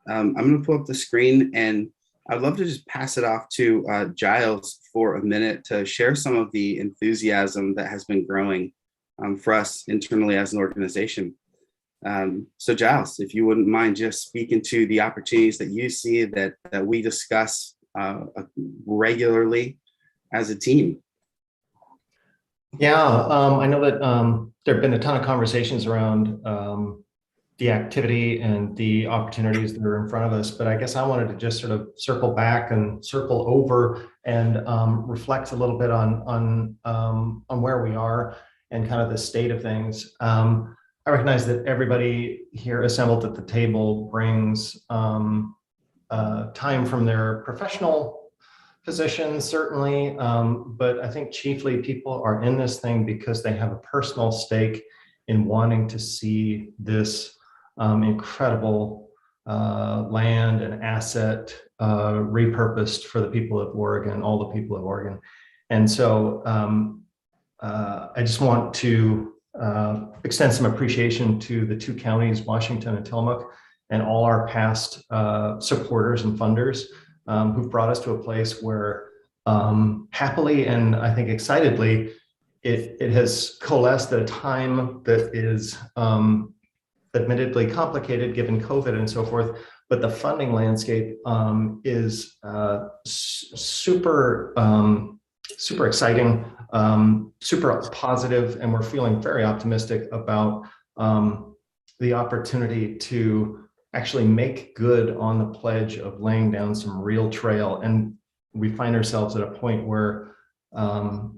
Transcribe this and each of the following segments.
I'm going to pull up the screen, and I'd love to just pass it off to Giles for a minute to share some of the enthusiasm that has been growing for us internally as an organization. So Giles, if you wouldn't mind just speaking to the opportunities that you see that we discuss regularly as a team. Yeah, I know that there have been a ton of conversations around the activity and the opportunities that are in front of us, but I guess I wanted to just sort of circle back and circle over and reflect a little bit on where we are and kind of the state of things. I recognize that everybody here assembled at the table brings time from their professional positions, certainly, but I think chiefly people are in this thing because they have a personal stake in wanting to see this incredible land and asset repurposed for the people of Oregon, all the people of Oregon. And so I just want to extend some appreciation to the two counties, Washington and Tillamook, and all our past supporters and funders who've brought us to a place where happily and I think excitedly, it has coalesced at a time that is admittedly complicated given COVID and so forth, but the funding landscape is super exciting, super positive, and we're feeling very optimistic about the opportunity to actually make good on the pledge of laying down some real trail. And we find ourselves at a point where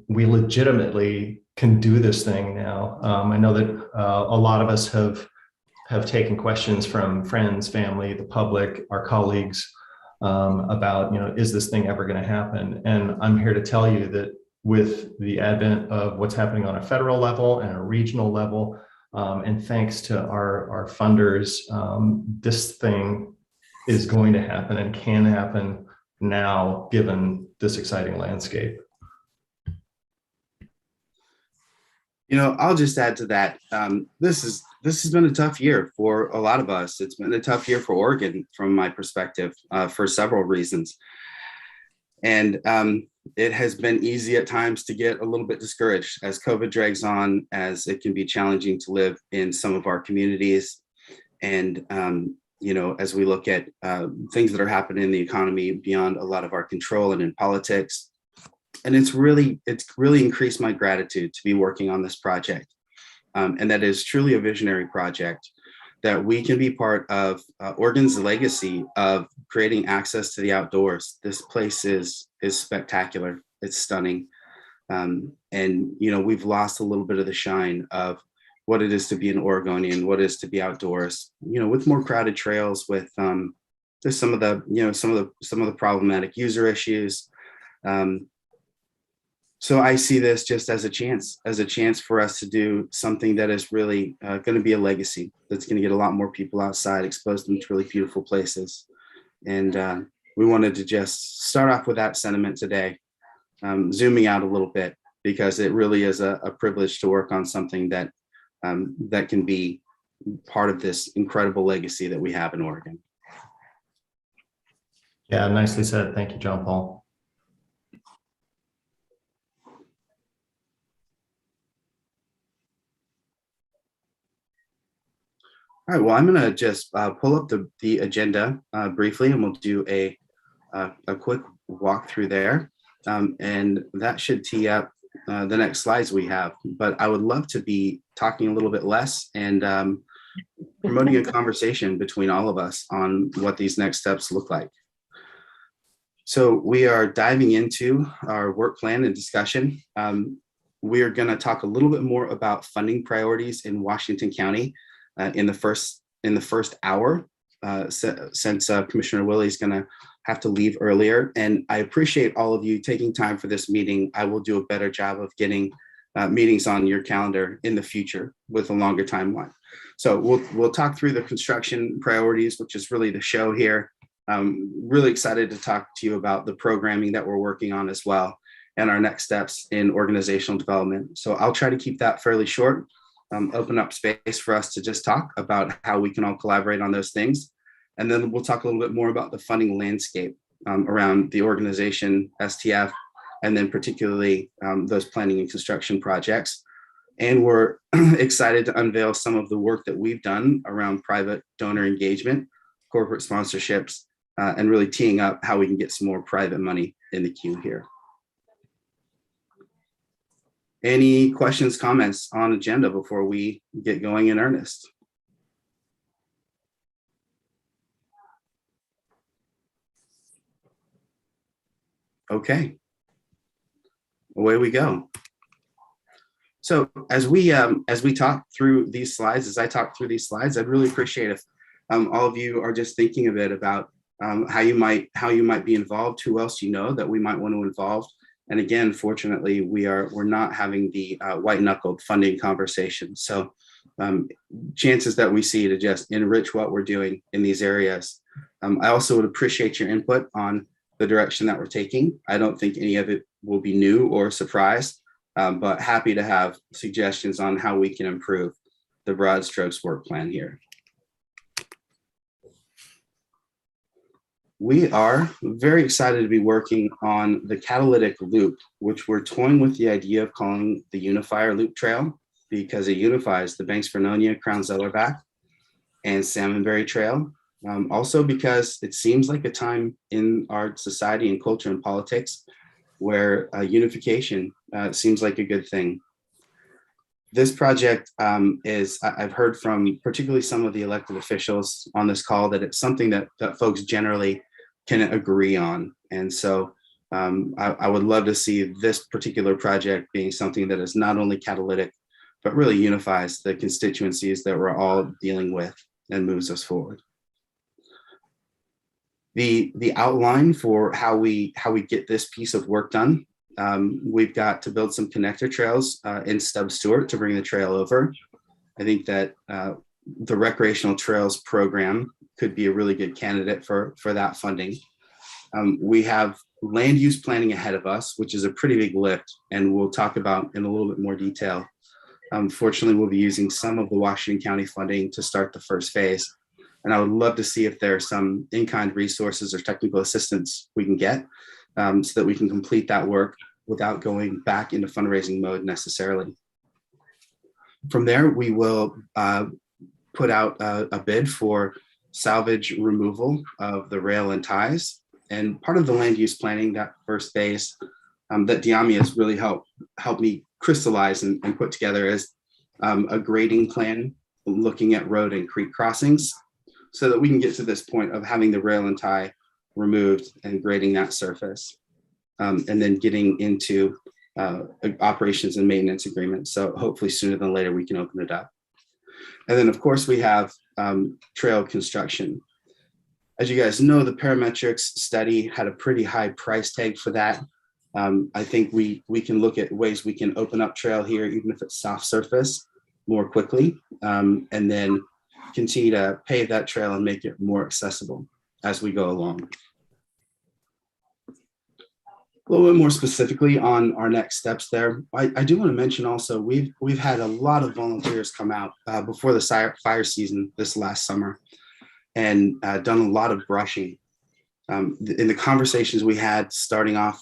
we legitimately can do this thing now. I know that a lot of us have taken questions from friends, family, the public, our colleagues about, is this thing ever going to happen? And I'm here to tell you that with the advent of what's happening on a federal level and a regional level, and thanks to our funders, this thing is going to happen and can happen now, given this exciting landscape. I'll just add to that. This has been a tough year for a lot of us. It's been a tough year for Oregon from my perspective for several reasons. And it has been easy at times to get a little bit discouraged as COVID drags on, as it can be challenging to live in some of our communities. And, as we look at things that are happening in the economy beyond a lot of our control and in politics. And it's really increased my gratitude to be working on this project. And that is truly a visionary project that we can be part of Oregon's legacy of creating access to the outdoors. This place is spectacular. It's stunning. And, we've lost a little bit of the shine of what it is to be an Oregonian, what it is to be outdoors, with more crowded trails, with there's some of the problematic user issues. So I see this just as a chance for us to do something that is really going to be a legacy, that's going to get a lot more people outside, expose them to really beautiful places. And we wanted to just start off with that sentiment today, zooming out a little bit, because it really is a privilege to work on something that that can be part of this incredible legacy that we have in Oregon. Yeah, nicely said. Thank you, Jon-Paul. All right, well, I'm going to just pull up the agenda briefly, and we'll do a quick walk through there. And that should tee up the next slides we have. But I would love to be talking a little bit less and promoting a conversation between all of us on what these next steps look like. So we are diving into our work plan and discussion. We are going to talk a little bit more about funding priorities in Washington County in the first hour, since Commissioner Willie is going to have to leave earlier. And I appreciate all of you taking time for this meeting. I will do a better job of getting meetings on your calendar in the future with a longer timeline. So we'll talk through the construction priorities, which is really the show here. I'm really excited to talk to you about the programming that we're working on as well, and our next steps in organizational development. So I'll try to keep that fairly short, open up space for us to just talk about how we can all collaborate on those things. And then we'll talk a little bit more about the funding landscape around the organization, STF, and then particularly those planning and construction projects. And we're excited to unveil some of the work that we've done around private donor engagement, corporate sponsorships, and really teeing up how we can get some more private money in the queue here. Any questions, comments on agenda before we get going in earnest? Okay, away we go. So as we talk through these slides, as I talk through these slides, I'd really appreciate if all of you are just thinking a bit about how you might be involved, who else you know that we might want to involve. And again, fortunately, we're not having the white knuckled funding conversation. So chances that we see to just enrich what we're doing in these areas. I also would appreciate your input on the direction that we're taking. I don't think any of it will be new or surprise, but happy to have suggestions on how we can improve the broad strokes work plan here. We are very excited to be working on the catalytic loop, which we're toying with the idea of calling the Unifier Loop Trail, because it unifies the Banks Vernonia, Crown Zellerback, and Salmonberry Trail. Also because it seems like a time in our society and culture and politics where unification seems like a good thing. This project I've heard from particularly some of the elected officials on this call that it's something that folks generally can agree on. And so I would love to see this particular project being something that is not only catalytic, but really unifies the constituencies that we're all dealing with and moves us forward. The outline for how we get this piece of work done, we've got to build some connector trails in Stubbs Stewart to bring the trail over. I think that the recreational trails program could be a really good candidate for that funding. We have land use planning ahead of us, which is a pretty big lift, and we'll talk about in a little bit more detail. Fortunately, we'll be using some of the Washington County funding to start the first phase. And I would love to see if there are some in-kind resources or technical assistance we can get so that we can complete that work without going back into fundraising mode necessarily. From there, we will put out a bid for salvage removal of the rail and ties. And part of the land use planning, that first phase that Diami has really helped me crystallize and put together is a grading plan looking at road and creek crossings, so that we can get to this point of having the rail and tie removed and grading that surface, and then getting into operations and maintenance agreements. So hopefully sooner than later, we can open it up. And then of course we have trail construction. As you guys know, the parametrics study had a pretty high price tag for that. I think we can look at ways we can open up trail here, even if it's soft surface, more quickly, and then continue to pave that trail and make it more accessible as we go along. A little bit more specifically on our next steps there, I do want to mention also, we've had a lot of volunteers come out before the fire season this last summer and done a lot of brushing. In the conversations we had starting off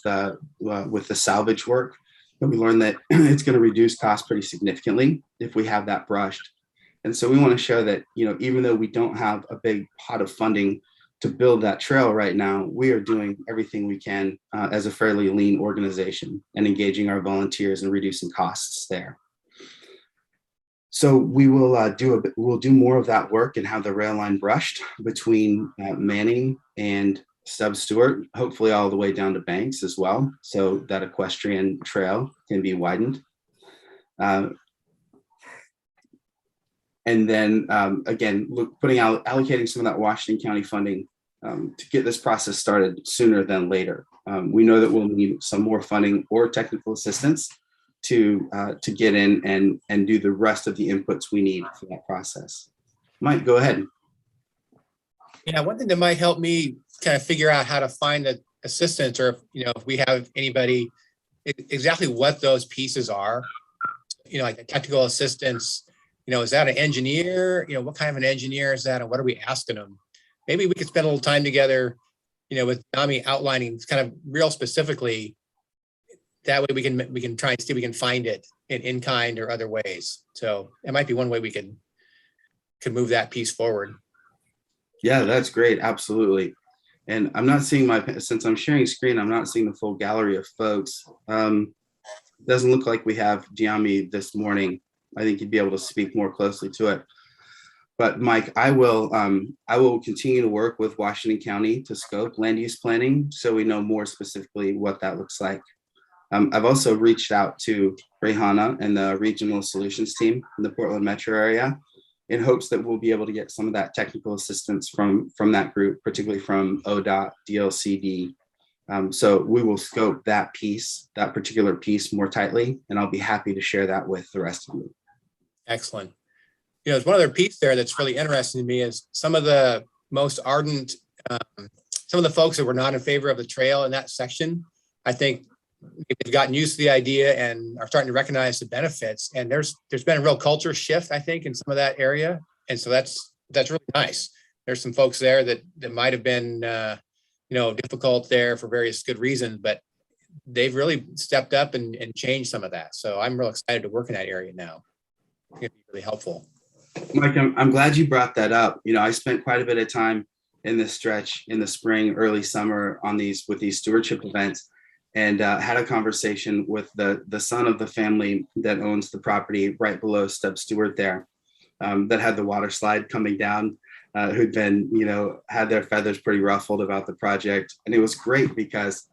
with the salvage work, we learned that it's going to reduce costs pretty significantly if we have that brushed. And so we want to show that, even though we don't have a big pot of funding to build that trail right now, we are doing everything we can as a fairly lean organization and engaging our volunteers and reducing costs there. So we will we'll do more of that work and have the rail line brushed between Manning and Stubbs Stewart, hopefully all the way down to Banks as well, so that equestrian trail can be widened. And then again, allocating some of that Washington County funding to get this process started sooner than later. We know that we'll need some more funding or technical assistance to get in and do the rest of the inputs we need for that process. Mike, go ahead. Yeah, one thing that might help me kind of figure out how to find the assistance, or if we have anybody, exactly what those pieces are. Like the technical assistance. Is that an engineer? What kind of an engineer is that, and what are we asking them? maybe we could spend a little time together, with Nami outlining kind of real specifically. That way we can try and see if we can find it in kind or other ways. So it might be one way we could move that piece forward. Yeah, that's great. Absolutely. And I'm not seeing since I'm sharing screen, I'm not seeing the full gallery of folks. Doesn't look like we have Giami this morning. I think you'd be able to speak more closely to it. But Mike, I will continue to work with Washington County to scope land use planning so we know more specifically what that looks like. I've also reached out to Rehana and the regional solutions team in the Portland metro area in hopes that we'll be able to get some of that technical assistance from that group, particularly from ODOT, DLCD. So we will scope that particular piece more tightly, and I'll be happy to share that with the rest of you. Excellent. There's one other piece there that's really interesting to me is some of the most ardent, some of the folks that were not in favor of the trail in that section, I think they've gotten used to the idea and are starting to recognize the benefits. And there's been a real culture shift, I think, in some of that area. And so that's really nice. There's some folks there that might have been, difficult there for various good reasons, but they've really stepped up and changed some of that. So I'm real excited to work in that area now. It's going to be really helpful. Mike, I'm glad you brought that up. I spent quite a bit of time in this stretch in the spring, early summer with these stewardship events, and had a conversation with the son of the family that owns the property right below Stub Stewart there, that had the water slide coming down, who'd been, had their feathers pretty ruffled about the project. And it was great because,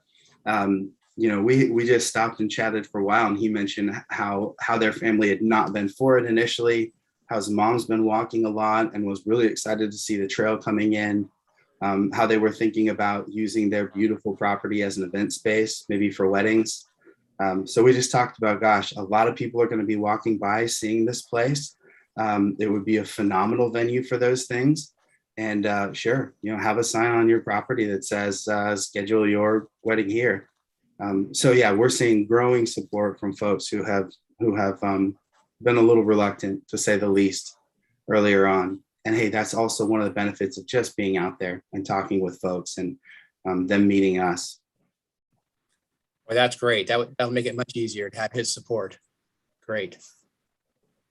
we just stopped and chatted for a while, and he mentioned how their family had not been for it initially, how his mom's been walking a lot and was really excited to see the trail coming in. How they were thinking about using their beautiful property as an event space, maybe for weddings. So we just talked about, gosh, a lot of people are going to be walking by seeing this place. It would be a phenomenal venue for those things. And sure, have a sign on your property that says, schedule your wedding here. So yeah, we're seeing growing support from folks who have been a little reluctant, to say the least, earlier on. And hey, that's also one of the benefits of just being out there and talking with folks and them meeting us. Well, that's great. That'll make it much easier to have his support. Great.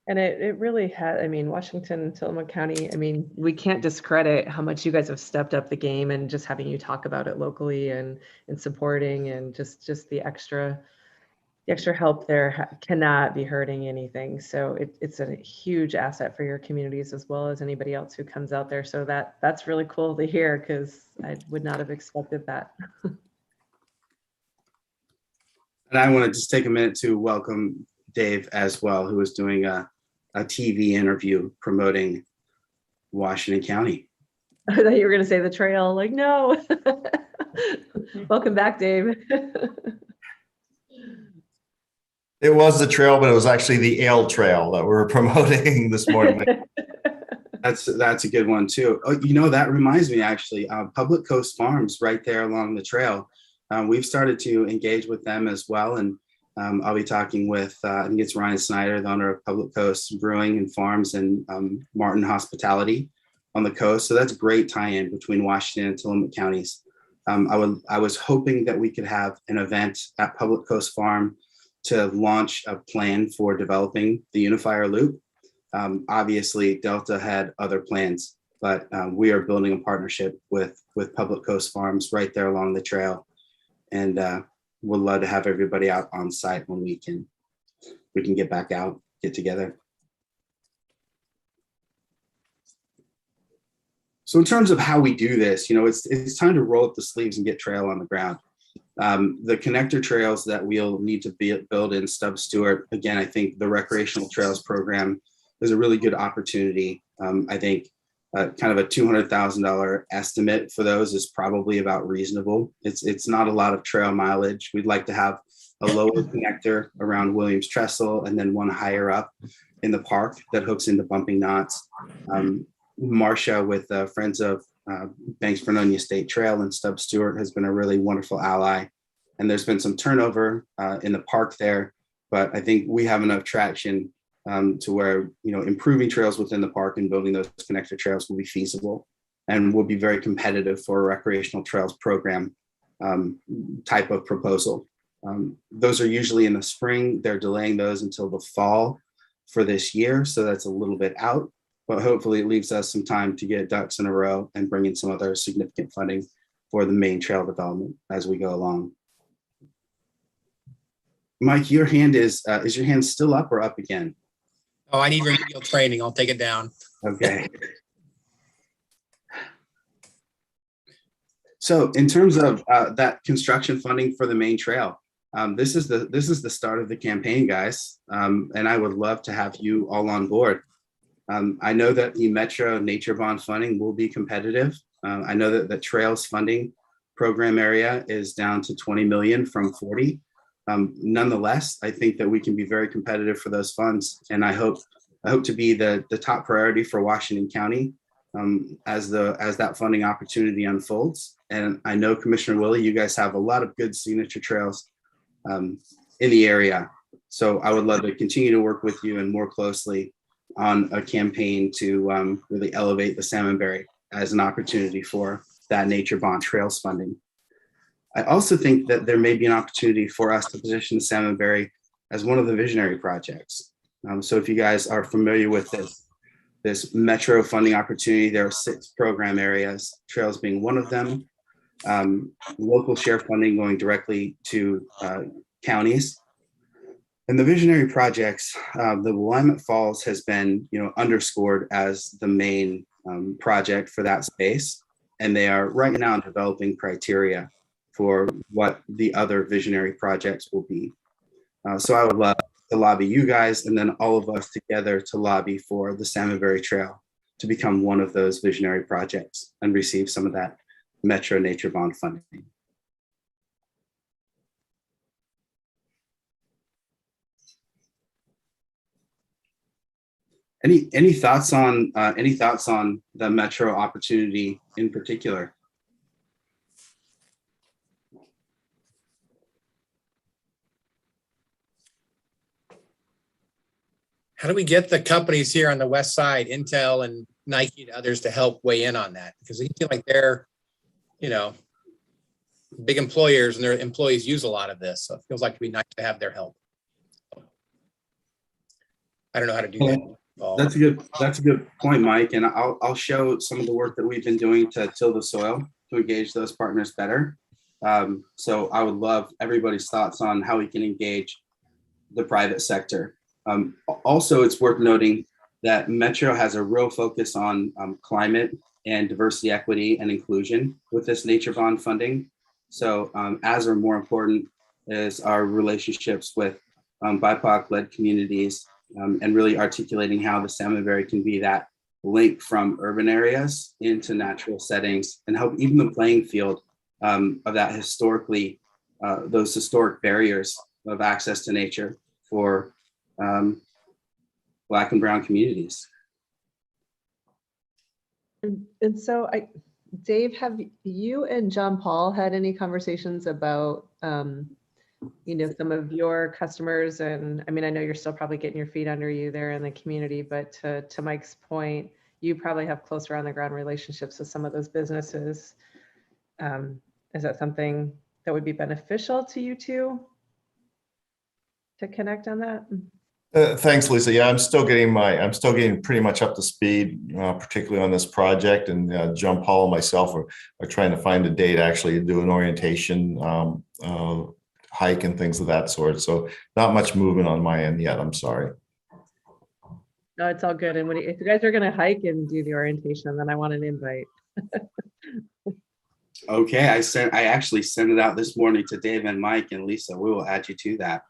And it really had, Washington, Tillman County, we can't discredit how much you guys have stepped up the game, and just having you talk about it locally and supporting, and just the extra help there cannot be hurting anything. So it's a huge asset for your communities as well as anybody else who comes out there. So that's really cool to hear, because I would not have expected that. And I want to just take a minute to welcome Dave as well, who is doing a TV interview promoting Washington County. I thought you were going to say the trail. Like, no. Welcome back, Dave. It was the trail, but it was actually the ale trail that we were promoting this morning. That's a good one too. Oh, that reminds me, actually, Public Coast Farms right there along the trail. We've started to engage with them as well. And I'll be talking with, I think it's Ryan Snyder, the owner of Public Coast Brewing and Farms, and Martin Hospitality on the coast. So that's a great tie-in between Washington and Tillamook counties. I was hoping that we could have an event at Public Coast Farm to launch a plan for developing the unifier loop. Obviously, Delta had other plans, but we are building a partnership with Public Coast Farms right there along the trail, and we'd love to have everybody out on site when we can get back out, get together. So in terms of how we do this, it's time to roll up the sleeves and get trail on the ground. The connector trails that we'll need to build in Stub Stewart, again, I think the recreational trails program is a really good opportunity. I think kind of a $200,000 estimate for those is probably about reasonable. It's not a lot of trail mileage. We'd like to have a lower connector around Williams Trestle, and then one higher up in the park that hooks into Bumping Knots. Marcia with Friends of Banks Vernonia State Trail and Stub Stewart has been a really wonderful ally. And there's been some turnover in the park there, but I think we have enough traction to where, improving trails within the park and building those connector trails will be feasible. and will be very competitive for a recreational trails program type of proposal. Those are usually in the spring. They're delaying those until the fall for this year, so that's a little bit out, but hopefully it leaves us some time to get ducks in a row and bring in some other significant funding for the main trail development as we go along. Mike, your hand is your hand still up or up again? Oh, I need remedial training. I'll take it down. Okay. So in terms of that construction funding for the main trail, this is the start of the campaign, guys, and I would love to have you all on board. I know that the Metro Nature Bond funding will be competitive. I know that the Trails funding program area is down to 20 million from 40. Nonetheless, I think that we can be very competitive for those funds, and I hope to be the top priority for Washington County as that funding opportunity unfolds. And I know, Commissioner Willie, you guys have a lot of good signature trails in the area. So I would love to continue to work with you and more closely on a campaign to really elevate the Salmonberry as an opportunity for that Nature Bond Trails funding. I also think that there may be an opportunity for us to position the Salmonberry as one of the visionary projects. So if you guys are familiar with this Metro funding opportunity, there are 6 program areas, trails being one of them. Local share funding going directly to counties. And the visionary projects, the Willamette Falls has been, underscored as the main project for that space. And they are right now developing criteria for what the other visionary projects will be. So I would love to lobby you guys and then all of us together to lobby for the Salmonberry Trail to become one of those visionary projects and receive some of that Metro Nature Bond funding. Any thoughts on the Metro opportunity in particular? How do we get the companies here on the west side, Intel and Nike and others, to help weigh in on that? Because they feel like they're, big employers and their employees use a lot of this. So it feels like it'd be nice to have their help. I don't know how to do that. That's a good point, Mike. And I'll show some of the work that we've been doing to till the soil to engage those partners better. So I would love everybody's thoughts on how we can engage the private sector. Also, it's worth noting that Metro has a real focus on climate and diversity, equity, and inclusion with this Nature Bond funding. So as or more important is our relationships with BIPOC-led communities and really articulating how the Salmonberry can be that link from urban areas into natural settings and help even the playing field of that those historic barriers of access to nature for Black and Brown communities. And so Dave, have you and Jon-Paul had any conversations about, some of your customers? And I mean, I know you're still probably getting your feet under you there in the community, but to Mike's point, you probably have closer on the ground relationships with some of those businesses. Is that something that would be beneficial to you two to connect on that? Thanks, Lisa. Yeah, I'm still getting pretty much up to speed, particularly on this project. And Jon-Paul and myself are trying to find a date actually to do an orientation hike and things of that sort. So not much movement on my end yet. I'm sorry. No, it's all good. And if you guys are going to hike and do the orientation, then I want an invite. Okay, I actually sent it out this morning to Dave and Mike and Lisa. We will add you to that.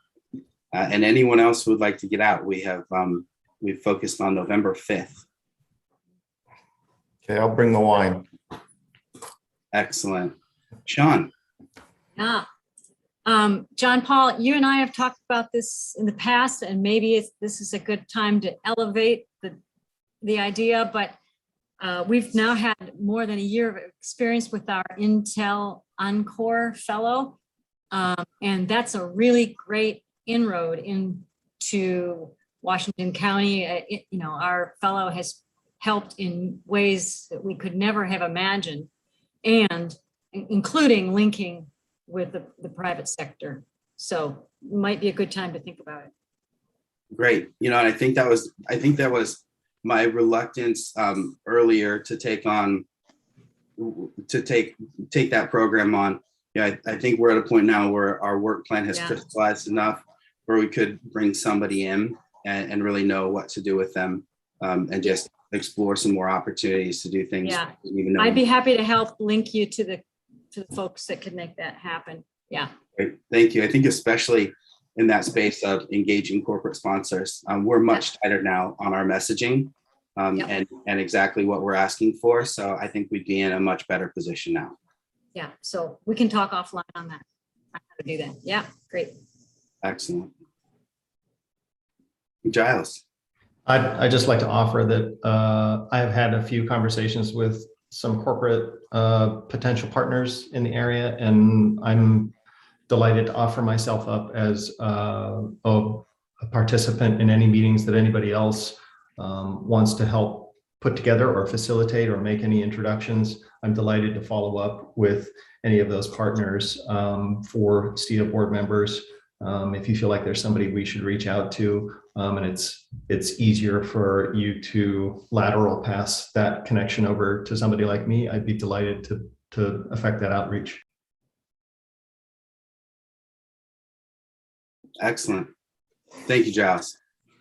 And anyone else who would like to get out, we've focused on November 5th. Okay, I'll bring the wine. Excellent. Sean. Yeah. Jon-Paul, you and I have talked about this in the past, and maybe this is a good time to elevate the idea, but we've now had more than a year of experience with our Intel Encore Fellow, and that's a really great inroad into Washington County. Our fellow has helped in ways that we could never have imagined, and including linking with the private sector. So it might be a good time to think about it. Great. And I think that was my reluctance earlier to take that program on. I think we're at a point now where our work plan has crystallized enough where we could bring somebody in and really know what to do with them, and just explore some more opportunities to do things. Yeah, Even though I'd be happy to help link you to the folks that could make that happen. Yeah. Great. Thank you. I think especially in that space of engaging corporate sponsors, we're much tighter now on our messaging, and exactly what we're asking for. So I think we'd be in a much better position now. Yeah. So we can talk offline on that. How to do that. Yeah. Great. Excellent. Giles. I'd just like to offer that I have had a few conversations with some corporate potential partners in the area, and I'm delighted to offer myself up as a participant in any meetings that anybody else wants to help put together or facilitate or make any introductions. I'm delighted to follow up with any of those partners for STIA board members. If you feel like there's somebody we should reach out to, and it's easier for you to lateral pass that connection over to somebody like me, I'd be delighted to affect that outreach. Excellent. Thank you, Giles.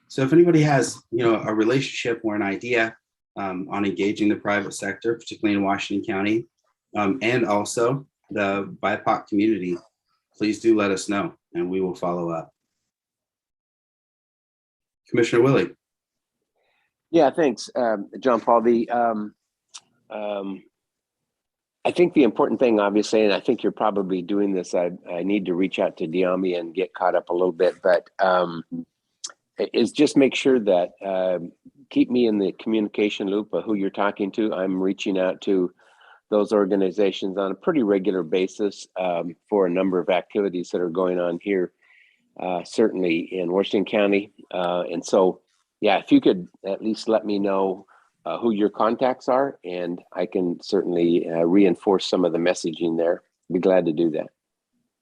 So if anybody has, a relationship or an idea on engaging the private sector, particularly in Washington County, and also the BIPOC community, please do let us know and we will follow up. Commissioner Willie. Yeah, thanks, Jon-Paul. I think the important thing, obviously, and I think you're probably doing this, I need to reach out to Diami and get caught up a little bit, but is just make sure that keep me in the communication loop of who you're talking to. I'm reaching out to those organizations on a pretty regular basis for a number of activities that are going on here, certainly in Washington County. And so, yeah, if you could at least let me know who your contacts are, and I can certainly reinforce some of the messaging there. Be glad to do that.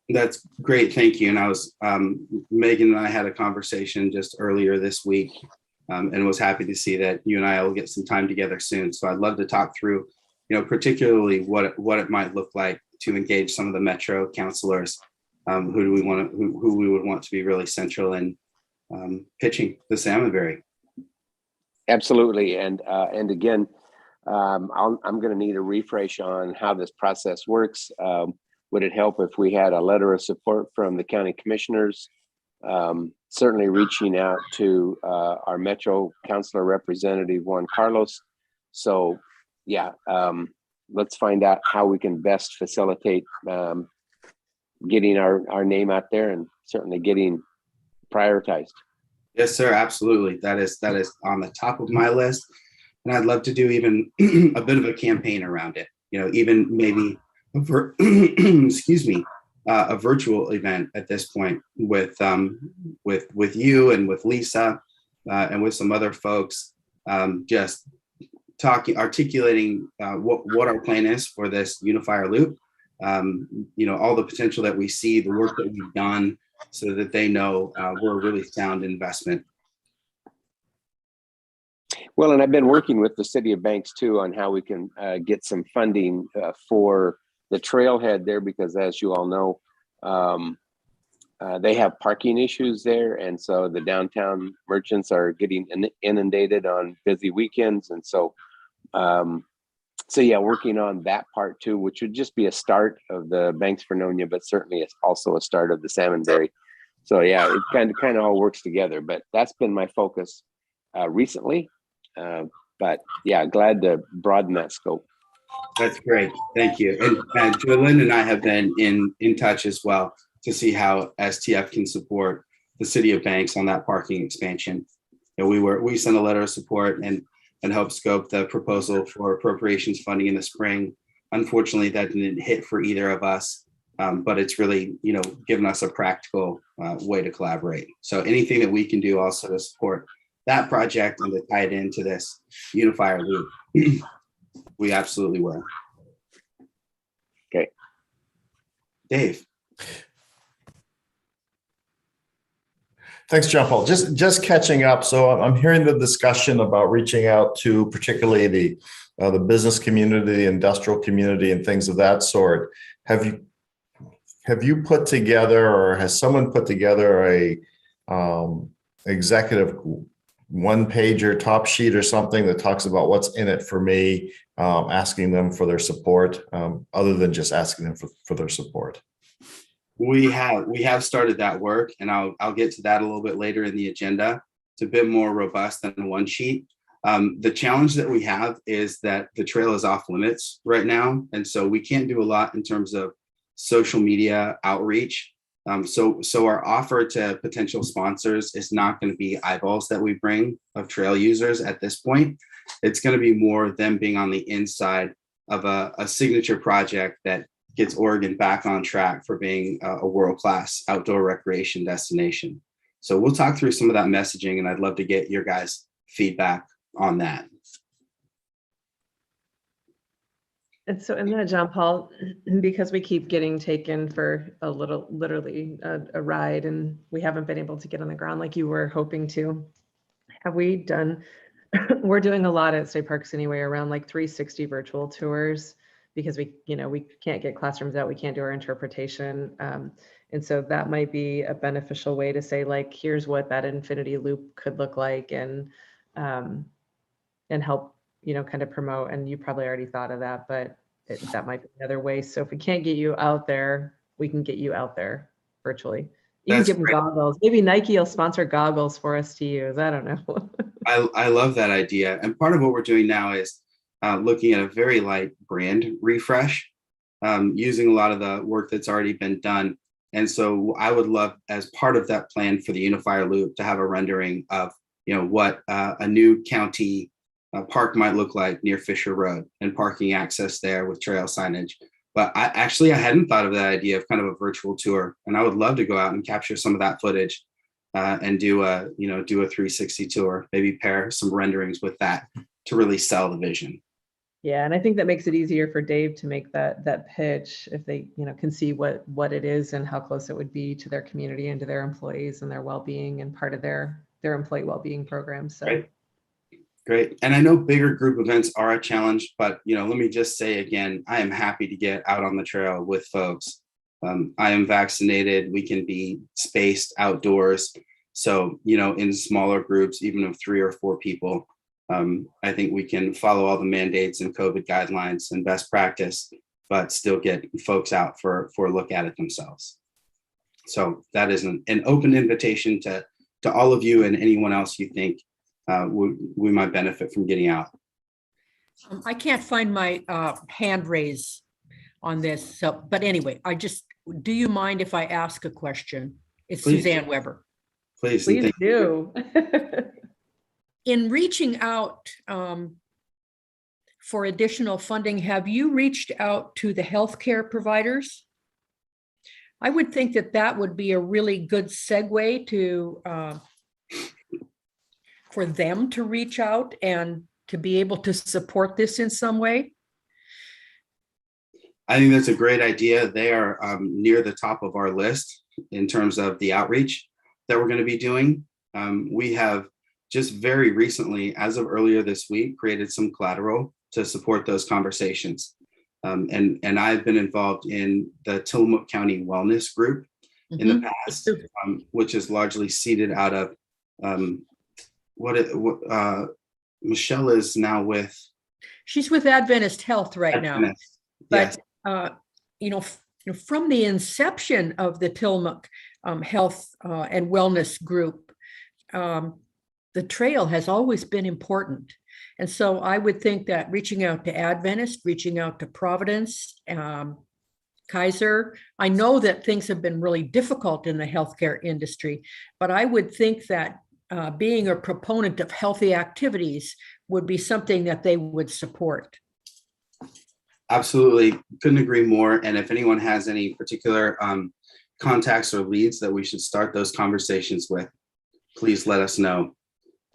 That's great. Thank you. And I was, Megan and I had a conversation just earlier this week, and was happy to see that you and I will get some time together soon. So I'd love to talk through, particularly what it might look like to engage some of the Metro counselors. Who we would want to be really central in pitching the Salmonberry. Absolutely. And again, I'm going to need a refresh on how this process works. Would it help if we had a letter of support from the county commissioners? Certainly reaching out to our Metro Councilor Representative Juan Carlos. So yeah, let's find out how we can best facilitate getting our name out there and certainly getting prioritized. Yes, sir. Absolutely. That is on the top of my list. And I'd love to do even a bit of a campaign around it, even maybe, excuse me, a virtual event at this point with you and with Lisa and with some other folks, just articulating what our plan is for this unifier loop, all the potential that we see, the work that we've done, so that they know we're a really sound investment. Well, and I've been working with the City of Banks too on how we can get some funding for the trailhead there, because as you all know, they have parking issues there. And so the downtown merchants are getting inundated on busy weekends. And so, yeah, working on that part too, which would just be a start of the Banks Vernonia, but certainly it's also a start of the Salmonberry. So yeah, it kind of all works together, but that's been my focus recently. But yeah, glad to broaden that scope. That's great. Thank you. And Julian and I have been in touch as well to see how STF can support the City of Banks on that parking expansion. We sent a letter of support and helped scope the proposal for appropriations funding in the spring. Unfortunately, that didn't hit for either of us, but it's really, given us a practical way to collaborate. So anything that we can do also to support that project and to tie it into this unifier loop, we absolutely will. Okay. Dave. Thanks, Jon-Paul. Just catching up. So I'm hearing the discussion about reaching out to particularly the business community, the industrial community, and things of that sort. Have you put together, or has someone put together a executive one-pager top sheet or something that talks about what's in it for me, asking them for their support, other than just asking them for their support? We have started that work, and I'll get to that a little bit later in the agenda. It's a bit more robust than the one sheet. The challenge that we have is that the trail is off limits right now, and so we can't do a lot in terms of social media outreach. So our offer to potential sponsors is not going to be eyeballs that we bring of trail users at this point. It's going to be more them being on the inside of a signature project that gets Oregon back on track for being a world-class outdoor recreation destination. So we'll talk through some of that messaging, and I'd love to get your guys' feedback on that. And so in that, Jon-Paul, because we keep getting taken for literally a ride, and we haven't been able to get on the ground like you were hoping to, we're doing a lot at state parks anyway, around like 360 virtual tours, because we can't get classrooms out, we can't do our interpretation. And so that might be a beneficial way to say, like, here's what that infinity loop could look like, and help, kind of promote. And you probably already thought of that, but that might be another way. So if we can't get you out there, we can get you out there virtually. You That's can give them goggles. Maybe Nike will sponsor goggles for us to use. I don't know. I love that idea. And part of what we're doing now is looking at a very light brand refresh, using a lot of the work that's already been done. And so I would love, as part of that plan for the unifier loop, to have a rendering of, what a new county park might look like near Fisher Road, and parking access there with trail signage. But I hadn't thought of that idea of kind of a virtual tour, and I would love to go out and capture some of that footage and do a 360 tour, maybe pair some renderings with that to really sell the vision. Yeah, and I think that makes it easier for Dave to make that pitch if they, can see what it is and how close it would be to their community and to their employees and their well-being, and part of their employee well-being program. So Great. And I know bigger group events are a challenge, but let me just say again, I am happy to get out on the trail with folks. I am vaccinated. We can be spaced outdoors. So, in smaller groups, even of 3 or 4 people, I think we can follow all the mandates and COVID guidelines and best practice, but still get folks out for a look at it themselves. So that is an open invitation to all of you and anyone else you think we might benefit from getting out. I can't find my hand raise on this. So, but anyway, do you mind if I ask a question? It's Please. Suzanne Weber. Please do. In reaching out for additional funding, have you reached out to the healthcare providers? I would think that would be a really good segue to for them to reach out and to be able to support this in some way. I think that's a great idea. They are near the top of our list in terms of the outreach that we're going to be doing. We have just very recently, as of earlier this week, created some collateral to support those conversations. And I've been involved in the Tillamook County Wellness Group in the past, which is largely seated out of Michelle is now with. She's with Adventist Health right now. But Yes. From the inception of the Tillamook Health and Wellness Group, the trail has always been important. And so I would think that reaching out to Adventist, reaching out to Providence, Kaiser, I know that things have been really difficult in the healthcare industry, but I would think that being a proponent of healthy activities would be something that they would support. Absolutely. Couldn't agree more. And if anyone has any particular contacts or leads that we should start those conversations with, please let us know.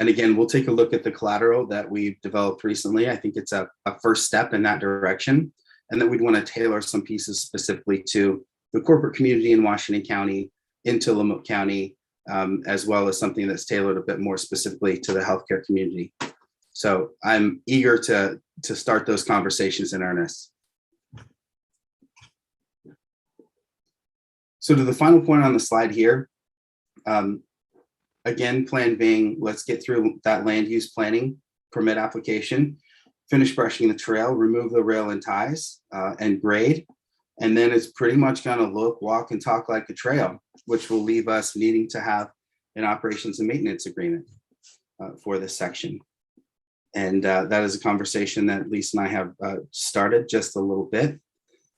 And again, we'll take a look at the collateral that we've developed recently. I think it's a first step in that direction. And then we'd want to tailor some pieces specifically to the corporate community in Washington County, in Tillamook County, as well as something that's tailored a bit more specifically to the healthcare community. So I'm eager to start those conversations in earnest. So to the final point on the slide here, again, plan being, let's get through that land use planning permit application, finish brushing the trail, remove the rail and ties, and grade. And then it's pretty much gonna look, walk, and talk like a trail, which will leave us needing to have an operations and maintenance agreement for this section. And that is a conversation that Lisa and I have started just a little bit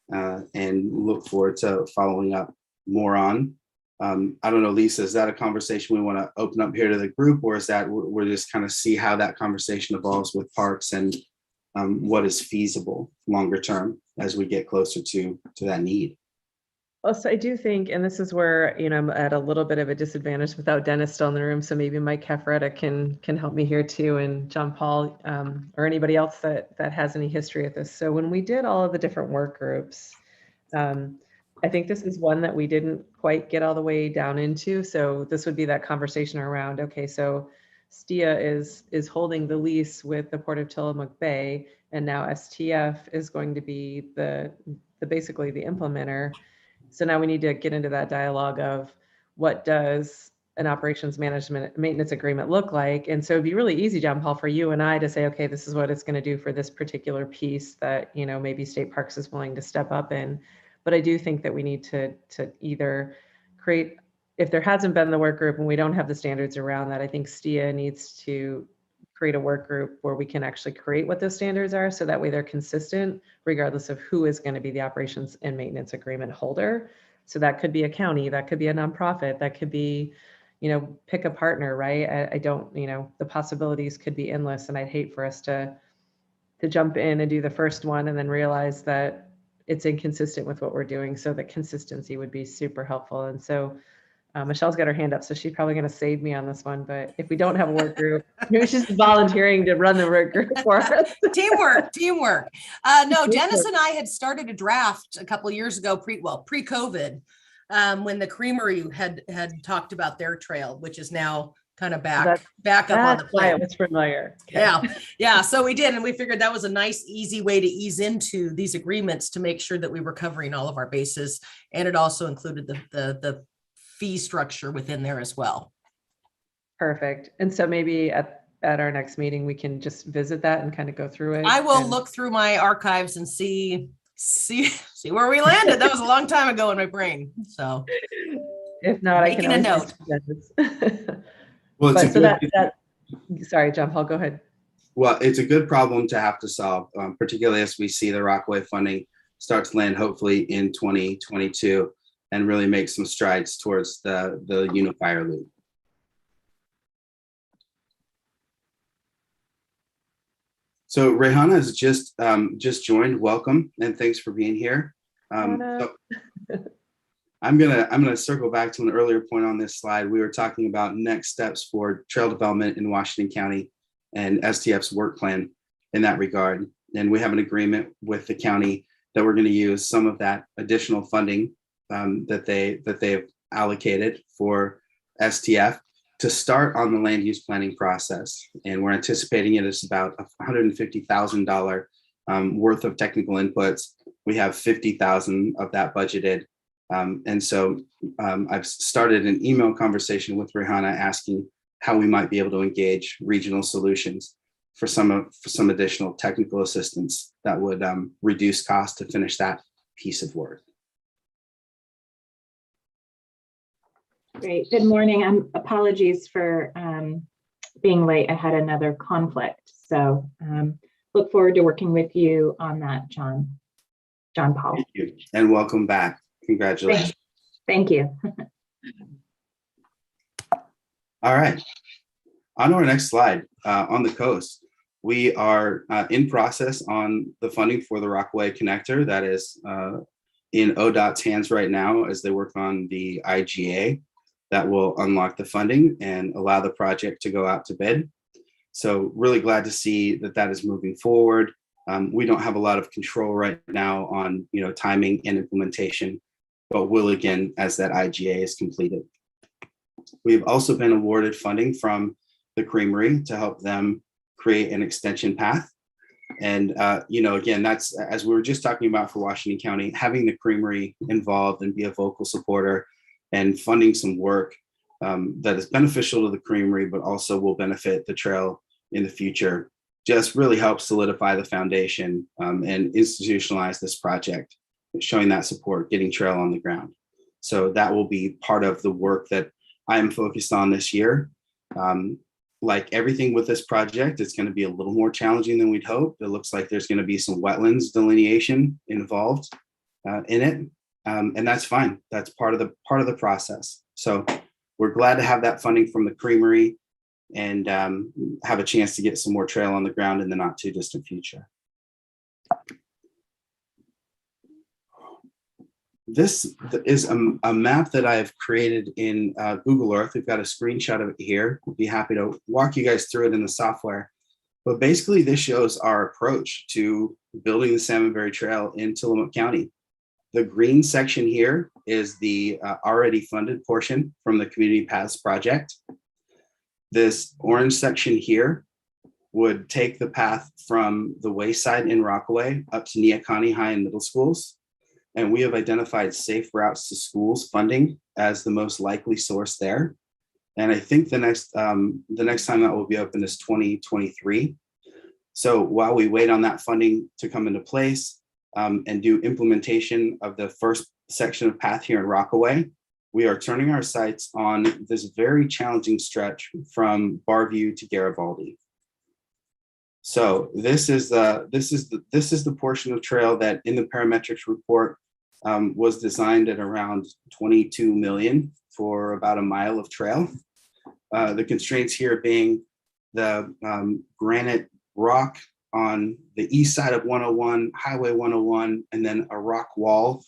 and look forward to following up more on. I don't know, Lisa, is that a conversation we want to open up here to the group, or is that we're just kind of see how that conversation evolves with parks and what is feasible longer term as we get closer to that need? Well, so I do think, and this is where, I'm at a little bit of a disadvantage without Dennis still in the room. So maybe Mike Cafferetta can help me here too, and Jon-Paul, or anybody else that has any history with this. So when we did all of the different work groups, I think this is one that we didn't quite get all the way down into. So this would be that conversation around, okay, so STIA is holding the lease with the Port of Tillamook Bay, and now STF is going to be the basically the implementer. So now we need to get into that dialogue of what does an operations management maintenance agreement look like? And so it'd be really easy, Jon-Paul, for you and I to say, okay, this is what it's going to do for this particular piece that, maybe State Parks is willing to step up in. But I do think that we need to either create, if there hasn't been the work group and we don't have the standards around that, I think STIA needs to create a work group where we can actually create what those standards are, so that way they're consistent regardless of who is going to be the operations and maintenance agreement holder. So that could be a county, that could be a nonprofit, that could be, pick a partner, right? I don't, the possibilities could be endless, and I'd hate for us to jump in and do the first one and then realize that it's inconsistent with what we're doing. So the consistency would be super helpful. And so Michelle's got her hand up, so she's probably going to save me on this one. But if we don't have a work group, maybe she's volunteering to run the work group for us. Teamwork. No, Dennis and I had started a draft a couple of years ago, pre-COVID, when the Creamery had talked about their trail, which is now kind of back up on the plan. It's familiar. Yeah. So we did, and we figured that was a nice, easy way to ease into these agreements to make sure that we were covering all of our bases, and it also included the fee structure within there as well. Perfect. And so maybe at our next meeting we can just visit that and kind of go through it. I will look through my archives and see where we landed. That was a long time ago in my brain. So if not, I can making a note. Well, it's sorry, Jon-Paul, go ahead. Well, it's a good problem to have to solve, particularly as we see the Rockaway funding start to land hopefully in 2022 and really make some strides towards the unifier loop. So Rehana has just joined. Welcome and thanks for being here. I'm gonna circle back to an earlier point on this slide. We were talking about next steps for trail development in Washington County and STF's work plan in that regard. And we have an agreement with the county that we're going to use some of that additional funding that they've allocated for STF to start on the land use planning process. And we're anticipating it is about $150,000 worth of technical inputs. We have 50,000 of that budgeted. And so I've started an email conversation with Rehana asking how we might be able to engage regional solutions for some additional technical assistance that would reduce cost to finish that piece of work. Great. Good morning. Apologies for being late. I had another conflict. So look forward to working with you on that, Jon-Paul. Thank you. And welcome back. Congratulations. Thank you. All right. On to our next slide. On the coast, we are in process on the funding for the Rockaway connector that is in ODOT's hands right now as they work on the IGA. that will unlock the funding and allow the project to go out to bid. So really glad to see that that is moving forward. We don't have a lot of control right now on timing and implementation, but will again as that IGA is completed. We've also been awarded funding from the Creamery to help them create an extension path. And again, that's, as we were just talking about for Washington County, having the Creamery involved and be a vocal supporter and funding some work that is beneficial to the Creamery, but also will benefit the trail in the future, just really helps solidify the foundation and institutionalize this project, showing that support, getting trail on the ground. So that will be part of the work that I am focused on this year. Like everything with this project, it's going to be a little more challenging than we'd hoped. It looks like there's going to be some wetlands delineation involved in it, and that's fine. That's part of the process. So we're glad to have that funding from the Creamery and have a chance to get some more trail on the ground in the not too distant future. This is a map that I've created in Google Earth. We've got a screenshot of it here. We'll be happy to walk you guys through it in the software. But basically, this shows our approach to building the Salmonberry Trail in Tillamook County. The green section here is the already funded portion from the Community Paths Project. This orange section here would take the path from the Wayside in Rockaway up to Neocani High and Middle Schools. And we have identified safe routes to schools funding as the most likely source there. And I think the next time that will be open is 2023. So while we wait on that funding to come into place and do implementation of the first section of path here in Rockaway, we are turning our sights on this very challenging stretch from Barview to Garibaldi. So this is the portion of trail that in the parametrics report was designed at around 22 million for about a mile of trail. The constraints here being the granite rock on the east side of 101, Highway 101, and then a rock wall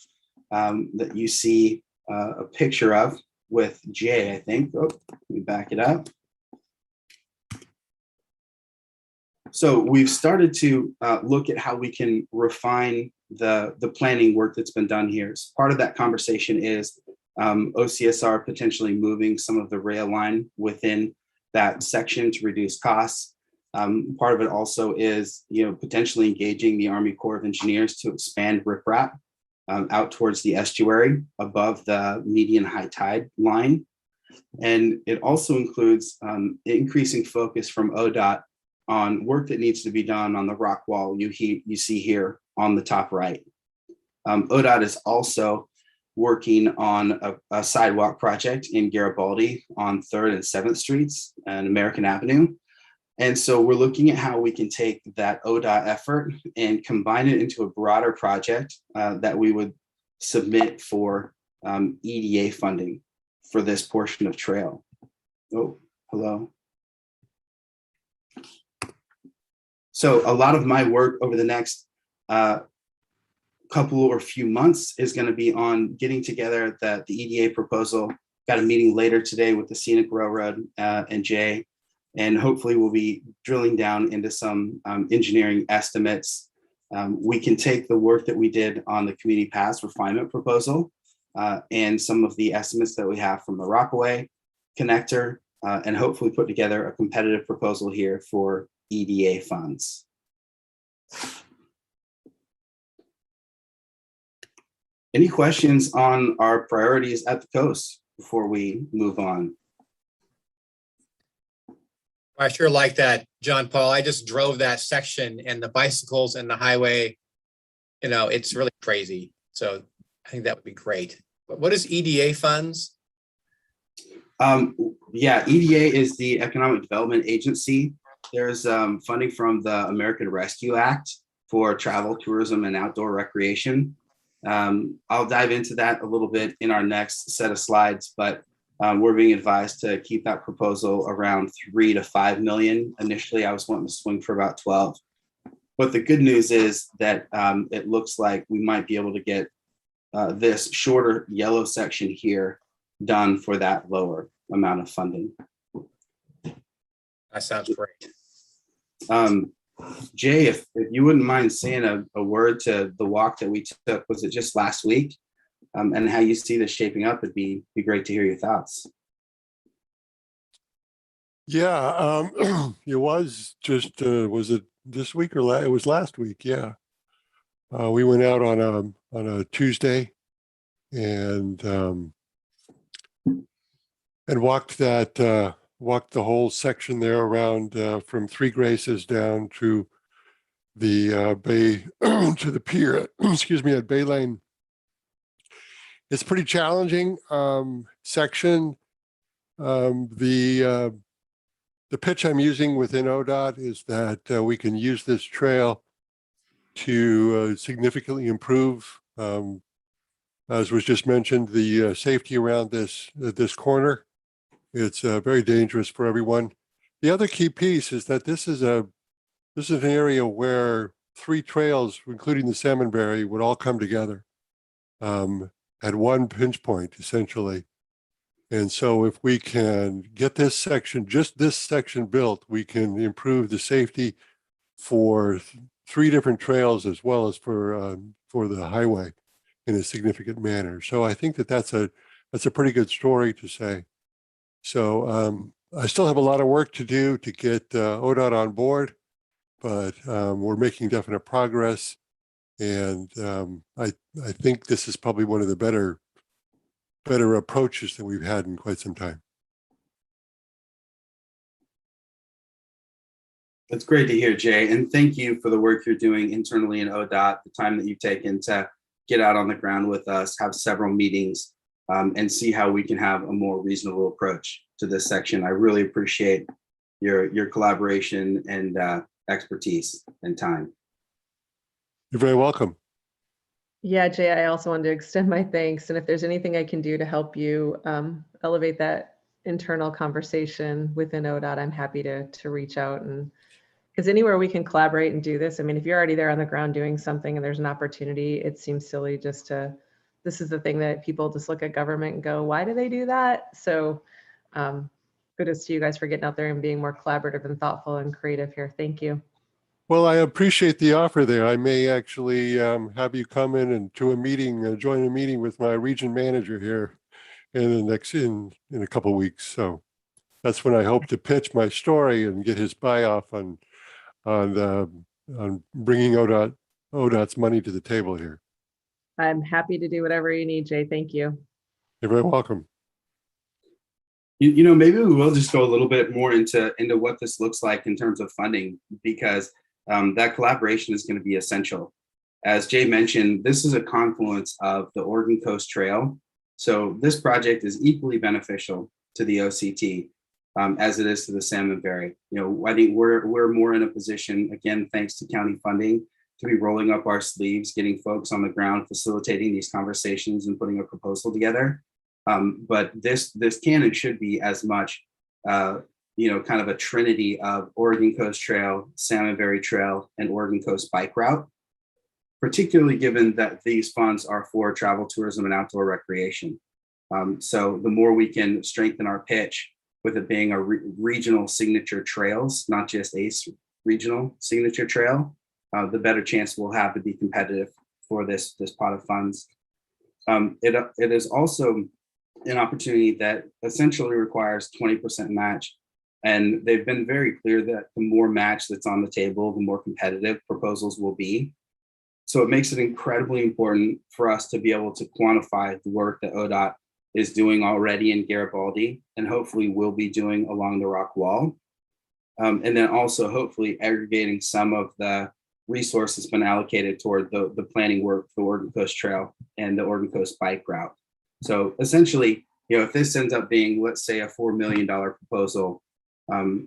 that you see a picture of with J, I think. Oh, let me back it up. So we've started to look at how we can refine the planning work that's been done here. So part of that conversation is OCSR potentially moving some of the rail line within that section to reduce costs. Part of it also is, potentially engaging the Army Corps of Engineers to expand riprap out towards the estuary above the median high tide line. And it also includes increasing focus from ODOT on work that needs to be done on the rock wall you see here on the top right. ODOT is also working on a sidewalk project in Garibaldi on 3rd and 7th Streets and American Avenue. And so we're looking at how we can take that ODOT effort and combine it into a broader project that we would submit for EDA funding for this portion of trail. Oh, hello. So a lot of my work over the next couple or few months is going to be on getting together the EDA proposal. Got a meeting later today with the Scenic Railroad and Jay, and hopefully we'll be drilling down into some engineering estimates. We can take the work that we did on the Community Paths refinement proposal and some of the estimates that we have from the Rockaway connector and hopefully put together a competitive proposal here for EDA funds. Any questions on our priorities at the coast before we move on? I sure like that, Jon-Paul. I just drove that section and the bicycles and the highway, it's really crazy. So I think that would be great. But what is EDA funds? Yeah, EDA is the Economic Development Agency. There's funding from the American Rescue Act for travel, tourism, and outdoor recreation. I'll dive into that a little bit in our next set of slides, but we're being advised to keep that proposal around 3 to 5 million. Initially, I was wanting to swing for about 12. But the good news is that it looks like we might be able to get this shorter yellow section here done for that lower amount of funding. That sounds great. Jay, if you wouldn't mind saying a word to the walk that we took, was it just last week? And how you see this shaping up, it'd be great to hear your thoughts. Yeah, it was just, was it this week or it was last week? Yeah. We went out on a Tuesday and walked walked the whole section there around from Three Graces down to the bay to the pier, excuse me, at Bay Lane. It's pretty challenging section. The pitch I'm using within ODOT is that we can use this trail to significantly improve, as was just mentioned, the safety around this corner. It's very dangerous for everyone. The other key piece is that this is an area where 3 trails, including the Salmonberry, would all come together at one pinch point, essentially. And so if we can get this section, just this section built, we can improve the safety for 3 different trails as well as for the highway in a significant manner. So I think that that's a pretty good story to say. So I still have a lot of work to do to get ODOT on board, but we're making definite progress. And I think this is probably one of the better approaches that we've had in quite some time. That's great to hear, Jay. And thank you for the work you're doing internally in ODOT, the time that you've taken to get out on the ground with us, have several meetings, and see how we can have a more reasonable approach to this section. I really appreciate your collaboration and expertise and time. You're very welcome. Yeah, Jay, I also wanted to extend my thanks. And if there's anything I can do to help you elevate that internal conversation within ODOT, I'm happy to reach out. And because anywhere we can collaborate and do this, I mean, if you're already there on the ground doing something and there's an opportunity, it seems silly just to, this is the thing that people just look at government and go, why do they do that? So kudos to you guys for getting out there and being more collaborative and thoughtful and creative here. Thank you. Well, I appreciate the offer there. I may actually have you come in and to a meeting, join a meeting with my region manager here in a couple of weeks. So that's when I hope to pitch my story and get his buy-off on bringing ODOT's money to the table here. I'm happy to do whatever you need, Jay. Thank you. You're very welcome. You know, maybe we will just go a little bit more into what this looks like in terms of funding, because that collaboration is going to be essential. As Jay mentioned, this is a confluence of the Oregon Coast Trail. So this project is equally beneficial to the OCT as it is to the Salmonberry. You know, I think we're more in a position, again, thanks to county funding, to be rolling up our sleeves, getting folks on the ground, facilitating these conversations and putting a proposal together. But this can and should be as much you know, kind of a trinity of Oregon Coast Trail, Salmonberry Trail, and Oregon Coast Bike Route, particularly given that these funds are for travel tourism and outdoor recreation. So the more we can strengthen our pitch with it being a regional signature trails, not just a regional signature trail, the better chance we'll have to be competitive for this pot of funds. It is also an opportunity that essentially requires 20% match. And they've been very clear that the more match that's on the table, the more competitive proposals will be. So it makes it incredibly important for us to be able to quantify the work that ODOT is doing already in Garibaldi, and hopefully will be doing along the rock wall. And then also hopefully aggregating some of the resources been allocated toward the planning work for the Oregon Coast Trail and the Oregon Coast Bike Route. So essentially, you know, if this ends up being, let's say, a $4 million proposal,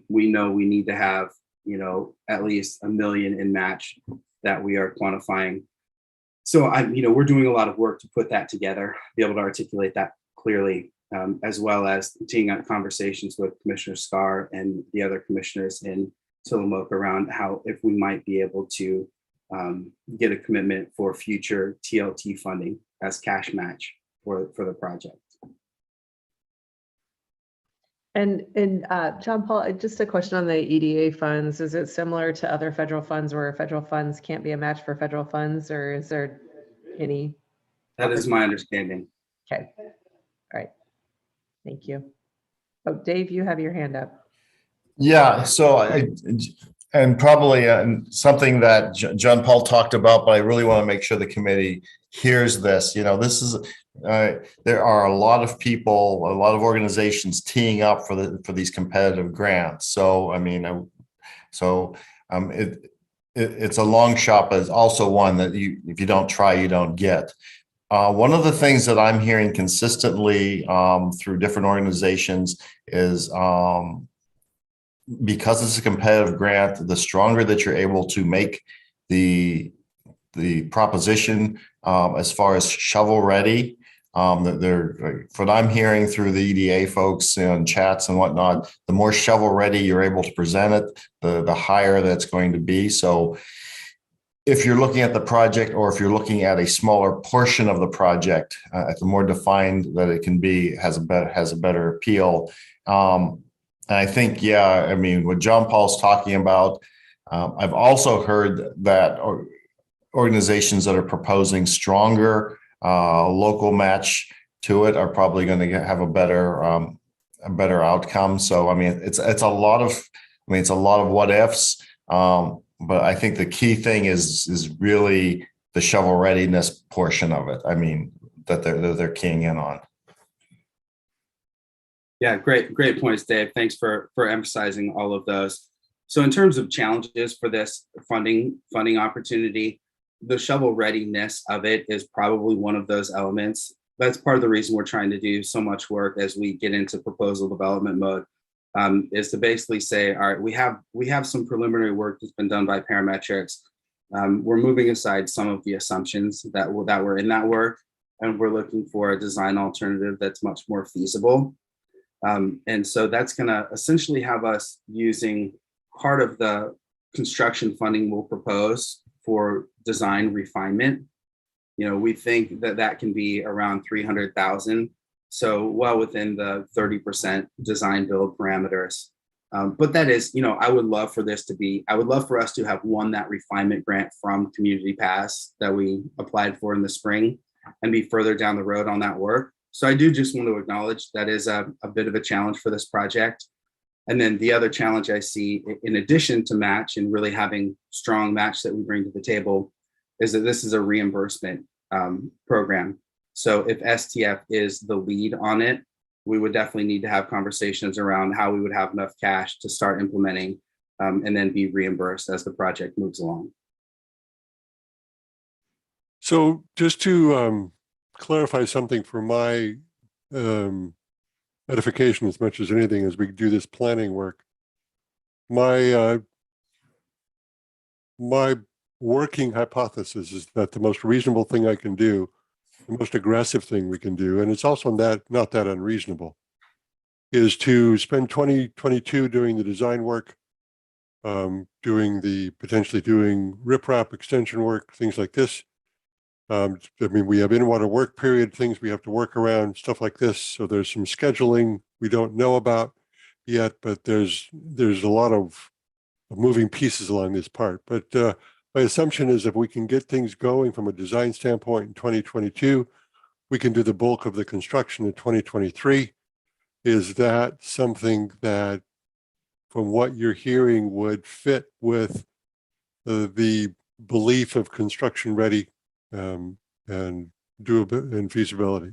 we know we need to have, you know, at least $1 million in match that we are quantifying. So we're doing a lot of work to put that together, be able to articulate that clearly, as well as teeing up conversations with Commissioner Scar and the other commissioners in Tillamook around how, if we might be able to get a commitment for future TLT funding as cash match for the project. And John-Paul, just a question on the EDA funds. Is it similar to other federal funds where federal funds can't be a match for federal funds, or is there any? That is my understanding. Okay. All right. Thank you. Oh, Dave, you have your hand up. Yeah, so and probably something that John-Paul talked about, but I really want to make sure the committee hears this. You know, this is there are a lot of people, a lot of organizations teeing up for these competitive grants. So I mean, it's a long shot, but it's also one that if you don't try, you don't get. One of the things that I'm hearing consistently through different organizations is because it's a competitive grant, the stronger that you're able to make the proposition as far as shovel ready. That what I'm hearing through the EDA folks and chats and whatnot, the more shovel ready you're able to present it, the higher that's going to be. So if you're looking at the project, or if you're looking at a smaller portion of the project, the more defined that it can be has a better appeal. And I think, yeah, I mean, what John-Paul's talking about, I've also heard that organizations that are proposing stronger local match to it are probably going to have a better outcome. So I mean, it's a lot of what ifs. But I think the key thing is really the shovel readiness portion of it. I mean, that they're keying in on. Yeah, great points, Dave. Thanks for emphasizing all of those. So in terms of challenges for this funding opportunity, the shovel readiness of it is probably one of those elements. That's part of the reason we're trying to do so much work as we get into proposal development mode, is to basically say, all right, we have some preliminary work that's been done by parametrics. We're moving aside some of the assumptions that were in that work, and we're looking for a design alternative that's much more feasible. And so that's going to essentially have us using part of the construction funding we'll propose for design refinement. You know, we think that can be around 300,000. So well within the 30% design build parameters. But that is, you know, I would love for us to have won that refinement grant from Community Pass that we applied for in the spring and be further down the road on that work. So I do just want to acknowledge that is a bit of a challenge for this project. And then the other challenge I see, in addition to match and really having strong match that we bring to the table, is that this is a reimbursement program. So if STF is the lead on it, we would definitely need to have conversations around how we would have enough cash to start implementing and then be reimbursed as the project moves along. So just to clarify something for my edification as much as anything as we do this planning work, my working hypothesis is that the most reasonable thing I can do, the most aggressive thing we can do, and it's also not that unreasonable, is to spend 2022 doing the design work, potentially doing riprap extension work, things like this. I mean, we have in-water work period, things we have to work around, stuff like this. So there's some scheduling we don't know about yet, but there's a lot of moving pieces along this part. But my assumption is if we can get things going from a design standpoint in 2022, we can do the bulk of the construction in 2023. Is that something that, from what you're hearing, would fit with the belief of construction ready and doability and feasibility,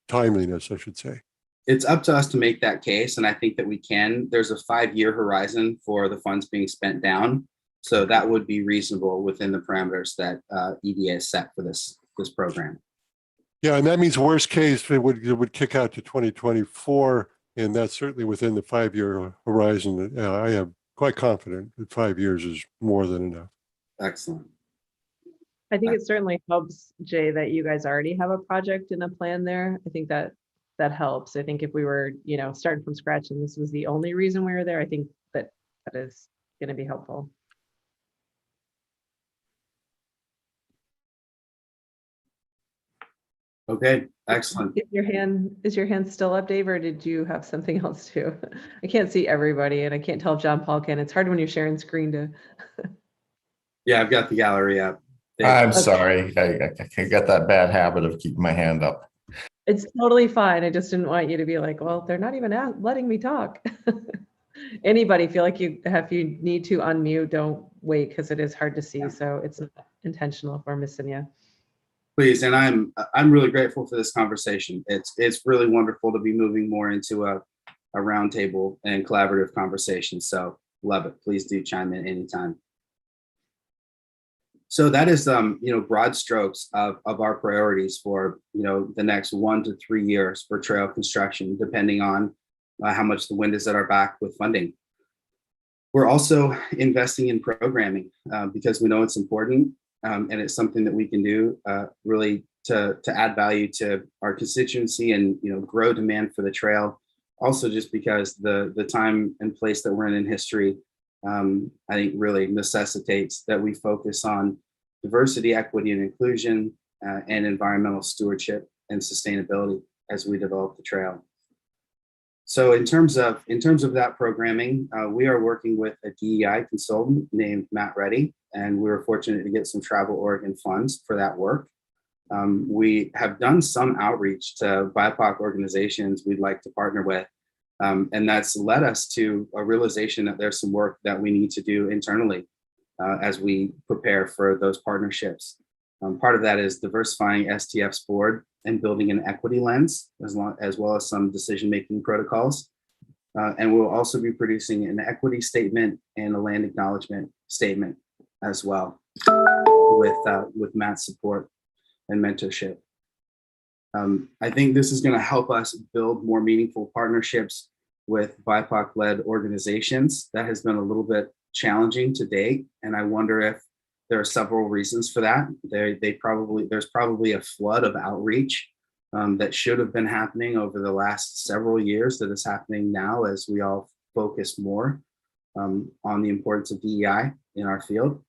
timeliness, I should say? It's up to us to make that case, and I think that we can. There's a 5-year horizon for the funds being spent down, so that would be reasonable within the parameters that EDA has set for this program. Yeah, and that means worst case it would kick out to 2024, and that's certainly within the 5-year horizon. I am quite confident that 5 years is more than enough. Excellent. I think it certainly helps, Jay, that you guys already have a project and a plan there. I think that helps. I think if we were, starting from scratch and this was the only reason we were there, I think that is going to be helpful. Okay, excellent. Is your hand still up, Dave, or did you have something else too? I can't see everybody and I can't tell if John-Paul can. It's hard when you're sharing screen to. Yeah, I've got the gallery up. I'm sorry. I got that bad habit of keeping my hand up. It's totally fine. I just didn't want you to be like, well, they're not even letting me talk. Anybody feel like if you need to unmute, don't wait because it is hard to see. So it's not intentional if we're missing you. Please, and I'm really grateful for this conversation. It's really wonderful to be moving more into a roundtable and collaborative conversation. So love it. Please do chime in anytime. So that is broad strokes of our priorities for the next 1 to 3 years for trail construction, depending on how much the wind is at our back with funding. We're also investing in programming because we know it's important. And it's something that we can do really to add value to our constituency and grow demand for the trail. Also, just because the time and place that we're in history, I think really necessitates that we focus on diversity, equity, and inclusion, and environmental stewardship and sustainability as we develop the trail. So in terms of that programming, we are working with a DEI consultant named Matt Reddy, and we were fortunate to get some Travel Oregon funds for that work. We have done some outreach to BIPOC organizations we'd like to partner with, and that's led us to a realization that there's some work that we need to do internally as we prepare for those partnerships. Part of that is diversifying STF's board and building an equity lens, as well as some decision-making protocols. And we'll also be producing an equity statement and a land acknowledgement statement as well with Matt's support and mentorship. I think this is going to help us build more meaningful partnerships with BIPOC-led organizations. That has been a little bit challenging to date, and I wonder if there are several reasons for that. There's probably a flood of outreach that should have been happening over the last several years that is happening now as we all focus more on the importance of DEI in our field.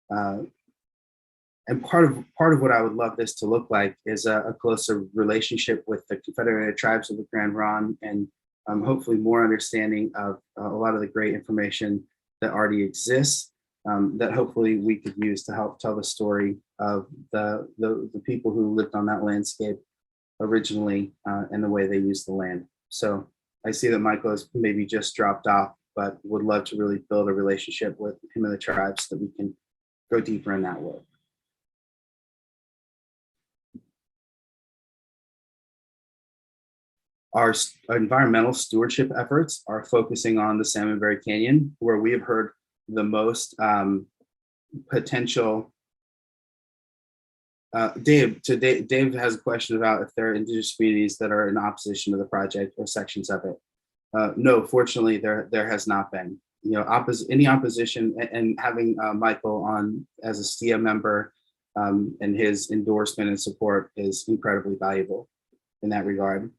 And part of what I would love this to look like is a closer relationship with the Confederated Tribes of the Grand Ronde, and hopefully more understanding of a lot of the great information that already exists, that hopefully we could use to help tell the story of the people who lived on that landscape originally and the way they used the land. So I see that Michael has maybe just dropped off, but would love to really build a relationship with him and the tribes so that we can go deeper in that work. Our environmental stewardship efforts are focusing on the Salmonberry Canyon, where we have heard the most potential. Dave has a question about if there are indigenous communities that are in opposition to the project or sections of it. No, fortunately, there has not been. Any opposition, and having Michael on as a STIA member and his endorsement and support is incredibly valuable in that regard.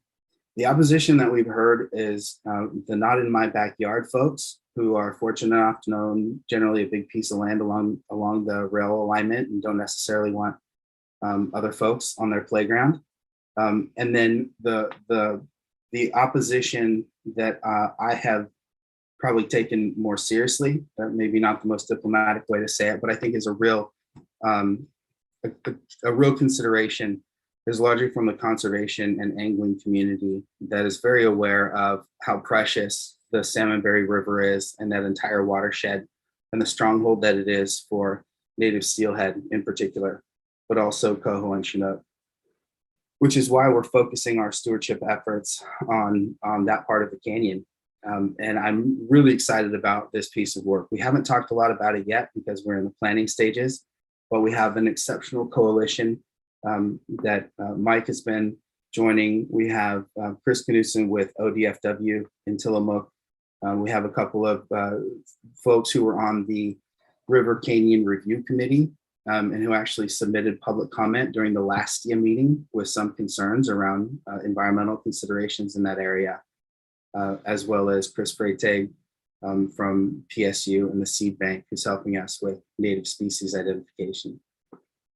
The opposition that we've heard is the not in my backyard folks who are fortunate enough to own generally a big piece of land along the rail alignment and don't necessarily want other folks on their playground. And then the opposition that I have probably taken more seriously, maybe not the most diplomatic way to say it, but I think is a real consideration, is largely from the conservation and angling community that is very aware of how precious the Salmonberry River is and that entire watershed and the stronghold that it is for native steelhead in particular, but also coho and chinook, which is why we're focusing our stewardship efforts on that part of the canyon. And I'm really excited about this piece of work. We haven't talked a lot about it yet because we're in the planning stages, but we have an exceptional coalition that Mike has been joining. We have Chris Knudsen with ODFW in Tillamook. We have a couple of folks who were on the River Canyon Review Committee and who actually submitted public comment during the last STIA meeting with some concerns around environmental considerations in that area, as well as Chris Freytag from PSU and the Seed Bank, who's helping us with native species identification.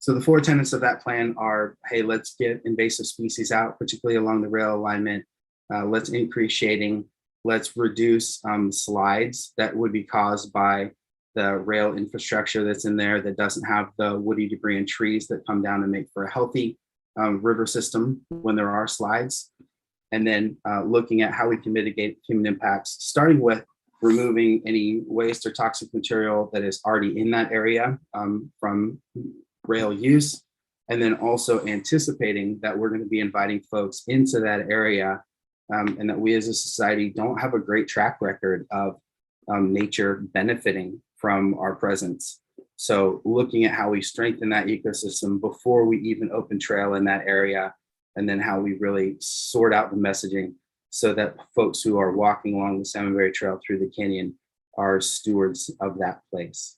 So the 4 tenets of that plan are, hey, let's get invasive species out, particularly along the rail alignment. Let's increase shading. Let's reduce slides that would be caused by the rail infrastructure that's in there that doesn't have the woody debris and trees that come down and make for a healthy river system when there are slides. And then looking at how we can mitigate human impacts, starting with removing any waste or toxic material that is already in that area from rail use, and then also anticipating that we're going to be inviting folks into that area, and that we as a society don't have a great track record of nature benefiting from our presence. So looking at how we strengthen that ecosystem before we even open trail in that area, and then how we really sort out the messaging so that folks who are walking along the Salmonberry Trail through the canyon are stewards of that place.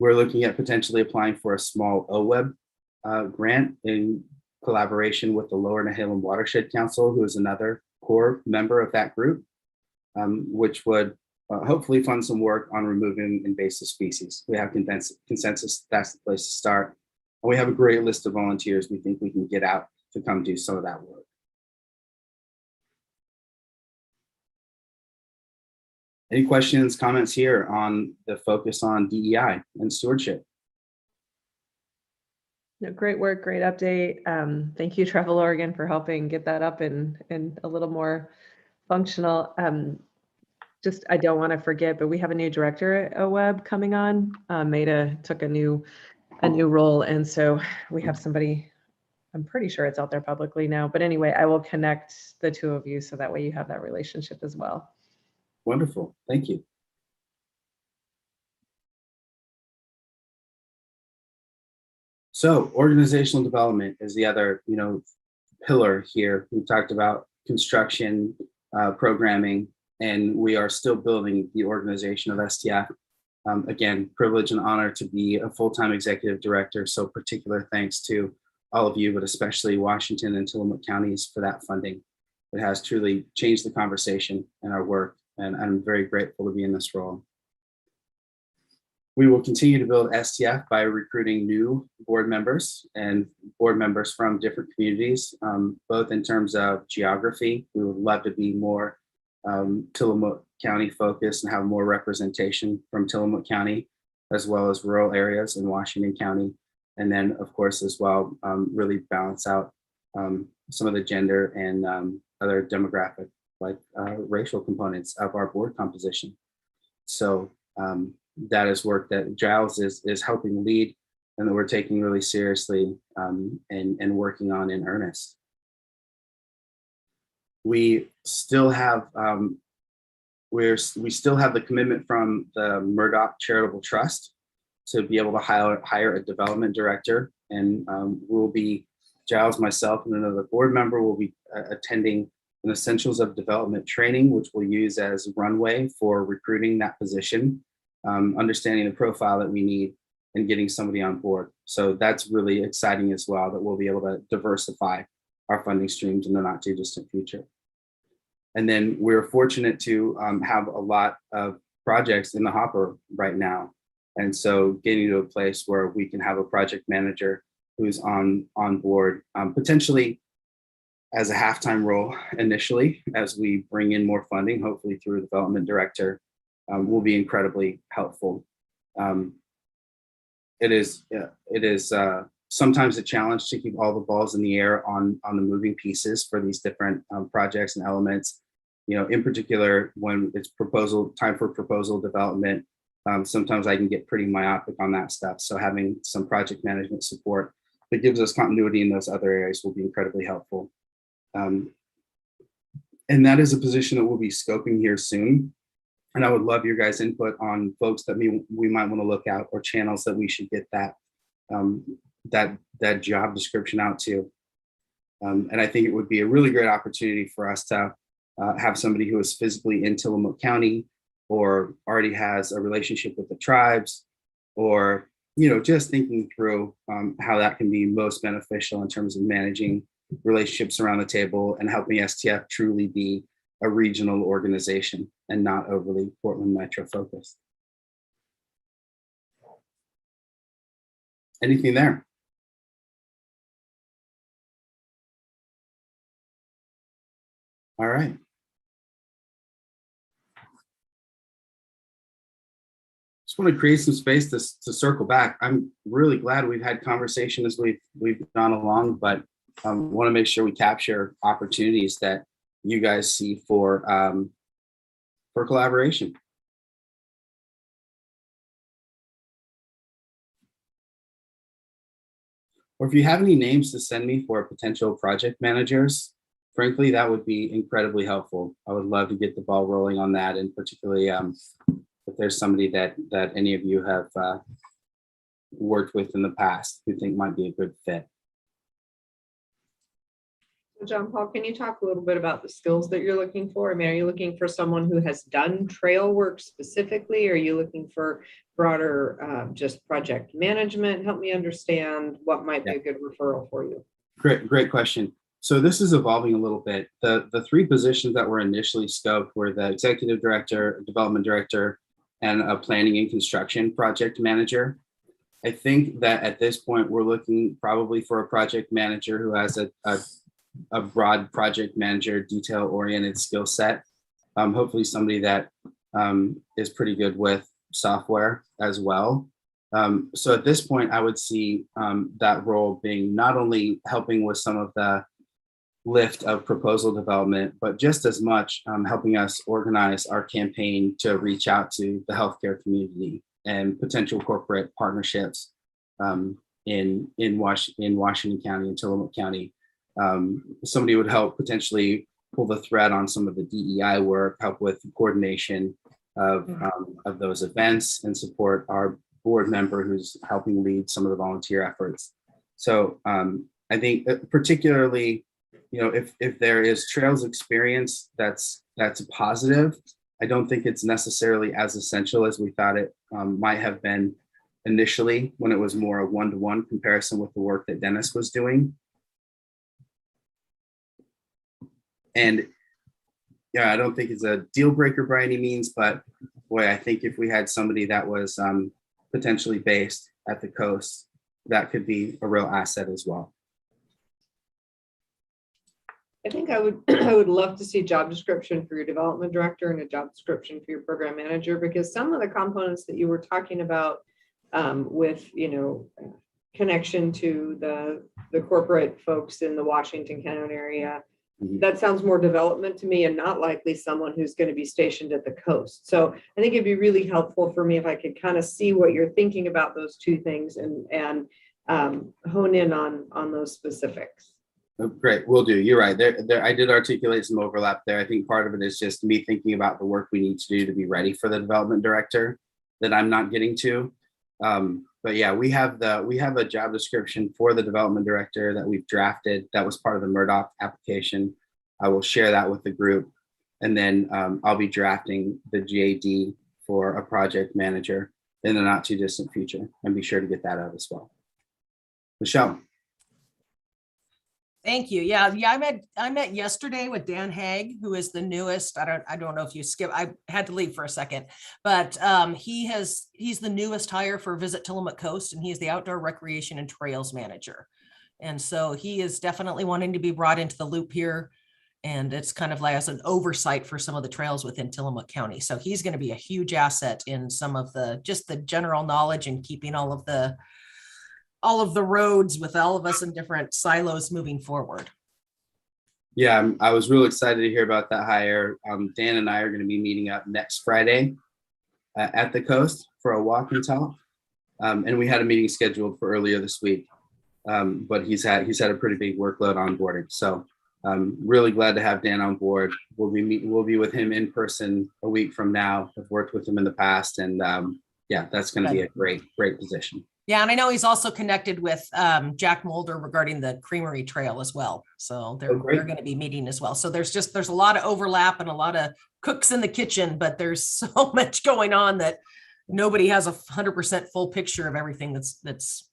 We're looking at potentially applying for a small OWEB grant in collaboration with the Lower Nehalem Watershed Council, who is another core member of that group, which would hopefully fund some work on removing invasive species. We have consensus that's the place to start. And we have a great list of volunteers we think we can get out to come do some of that work. Any questions, comments here on the focus on DEI and stewardship? No, great work, great update. Thank you, Travel Oregon, for helping get that up and a little more functional. Just, I don't want to forget, but we have a new director at OWEB coming on. Maida took a new role, and so we have somebody, I'm pretty sure it's out there publicly now, but anyway, I will connect the two of you so that way you have that relationship as well. Wonderful, thank you. So organizational development is the other, pillar here. We talked about construction, programming, and we are still building the organization of STF. Again, privilege and honor to be a full-time executive director. So particular thanks to all of you, but especially Washington and Tillamook counties for that funding. It has truly changed the conversation and our work, and I'm very grateful to be in this role. We will continue to build STF by recruiting new board members and board members from different communities, both in terms of geography. We would love to be more Tillamook County focused and have more representation from Tillamook County, as well as rural areas in Washington County. And then, of course, as well, really balance out some of the gender and other demographic, like racial components of our board composition. So that is work that Giles is helping lead, and that we're taking really seriously and working on in earnest. We still have we still have the commitment from the Murdoch Charitable Trust to be able to hire a development director, and we'll be, Giles, myself, and another board member will be attending an Essentials of Development training, which we'll use as runway for recruiting that position, understanding the profile that we need and getting somebody on board. So that's really exciting as well, that we'll be able to diversify our funding streams in the not too distant future. And then we're fortunate to have a lot of projects in the hopper right now. And so getting to a place where we can have a project manager who's on board, potentially as a halftime role initially, as we bring in more funding, hopefully through a development director, will be incredibly helpful. It is sometimes a challenge to keep all the balls in the air on the moving pieces for these different projects and elements. In particular, when it's time for proposal development, sometimes I can get pretty myopic on that stuff. So having some project management support that gives us continuity in those other areas will be incredibly helpful. And that is a position that we'll be scoping here soon. And I would love your guys' input on folks that we might want to look at, or channels that we should get that job description out to. And I think it would be a really great opportunity for us to have somebody who is physically in Tillamook County, or already has a relationship with the tribes, or just thinking through how that can be most beneficial in terms of managing relationships around the table and helping STF truly be a regional organization and not overly Portland Metro focused. Anything there? All right. Just want to create some space to circle back. I'm really glad we've had conversation as we've gone along, but want to make sure we capture opportunities that you guys see for collaboration. Or if you have any names to send me for potential project managers, frankly, that would be incredibly helpful. I would love to get the ball rolling on that, and particularly if there's somebody that any of you have worked with in the past who think might be a good fit. Jon-Paul, can you talk a little bit about the skills that you're looking for? I mean, are you looking for someone who has done trail work specifically? Or are you looking for broader just project management? Help me understand what might be a good referral for you. Great question. So this is evolving a little bit. The three positions that were initially scoped were the executive director, development director, and a planning and construction project manager. I think that at this point, we're looking probably for a project manager who has a broad project manager, detail-oriented skill set. Hopefully somebody that is pretty good with software as well. So at this point, I would see that role being not only helping with some of the lift of proposal development, but just as much helping us organize our campaign to reach out to the healthcare community and potential corporate partnerships in Washington County and Tillamook County. Somebody would help potentially pull the thread on some of the DEI work, help with the coordination of those events, and support our board member who's helping lead some of the volunteer efforts. So I think particularly, if there is trails experience, that's positive. I don't think it's necessarily as essential as we thought it might have been initially, when it was more a one-to-one comparison with the work that Dennis was doing. And I don't think it's a deal breaker by any means, but boy, I think if we had somebody that was potentially based at the coast, that could be a real asset as well. I think I would love to see a job description for your development director and a job description for your program manager, because some of the components that you were talking about with, connection to the corporate folks in the Washington County area, that sounds more development to me and not likely someone who's going to be stationed at the coast. So I think it'd be really helpful for me if I could kind of see what you're thinking about those two things and hone in on those specifics. Oh, great, will do. You're right. There, I did articulate some overlap there. I think part of it is just me thinking about the work we need to do to be ready for the development director that I'm not getting to. But yeah, we have a job description for the development director that we've drafted. That was part of the Murdoch application. I will share that with the group, and then I'll be drafting the JD for a project manager in the not too distant future, and be sure to get that out as well. Michelle. Thank you. Yeah. I met yesterday with Dan Haig, who is the newest. I don't know if you skip. I had to leave for a second, but he's the newest hire for Visit Tillamook Coast, and he's the outdoor recreation and trails manager. And so he is definitely wanting to be brought into the loop here. And it's kind of like as an oversight for some of the trails within Tillamook County. So he's going to be a huge asset in some of just the general knowledge and keeping all of the roads with all of us in different silos moving forward. Yeah, I was real excited to hear about that hire. Dan and I are going to be meeting up next Friday at the coast for a walk and talk. And we had a meeting scheduled for earlier this week, but he's had a pretty big workload onboarding. So really glad to have Dan on board. We'll be with him in person a week from now. I've worked with him in the past, and yeah, that's going to be a great position. Yeah, and I know he's also connected with Jack Mulder regarding the Creamery Trail as well. So they're going to be meeting as well. So there's a lot of overlap and a lot of cooks in the kitchen, but there's so much going on that nobody has 100% full picture of everything that's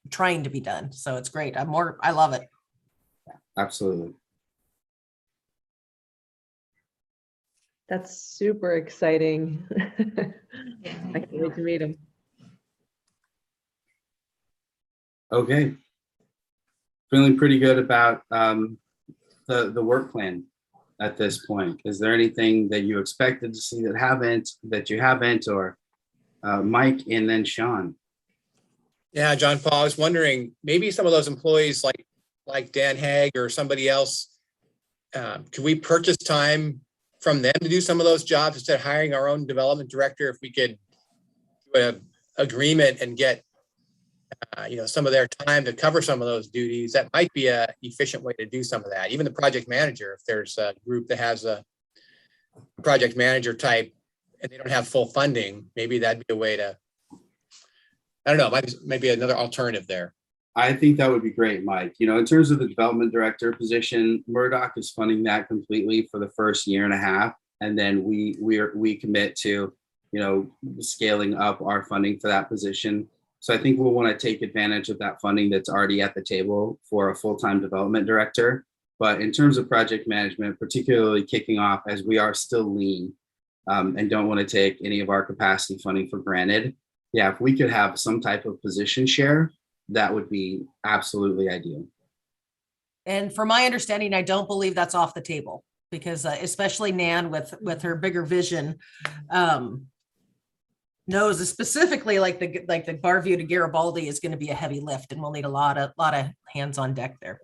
trying to be done. So it's great. I love it. Absolutely. That's super exciting. I can't wait to meet him. Okay. Feeling pretty good about the work plan at this point. Is there anything that you expected to see that you haven't, or Mike and then Sean? Yeah, Jon-Paul, I was wondering, maybe some of those employees like Dan Haig or somebody else, could we purchase time from them to do some of those jobs instead of hiring our own development director? If we could do an agreement and get some of their time to cover some of those duties, that might be a efficient way to do some of that. Even the project manager, if there's a group that has a project manager type and they don't have full funding, maybe that'd be a way to, I don't know, maybe another alternative there. I think that would be great, Mike. In terms of the development director position, Murdoch is funding that completely for the first year and a half. And then we commit to, scaling up our funding for that position. So I think we'll want to take advantage of that funding that's already at the table for a full-time development director. But in terms of project management, particularly kicking off as we are still lean and don't want to take any of our capacity funding for granted. Yeah, if we could have some type of position share, that would be absolutely ideal. And from my understanding, I don't believe that's off the table, because especially Nan with her bigger vision, knows specifically like the bar view to Garibaldi is going to be a heavy lift, and we'll need a lot of hands on deck there.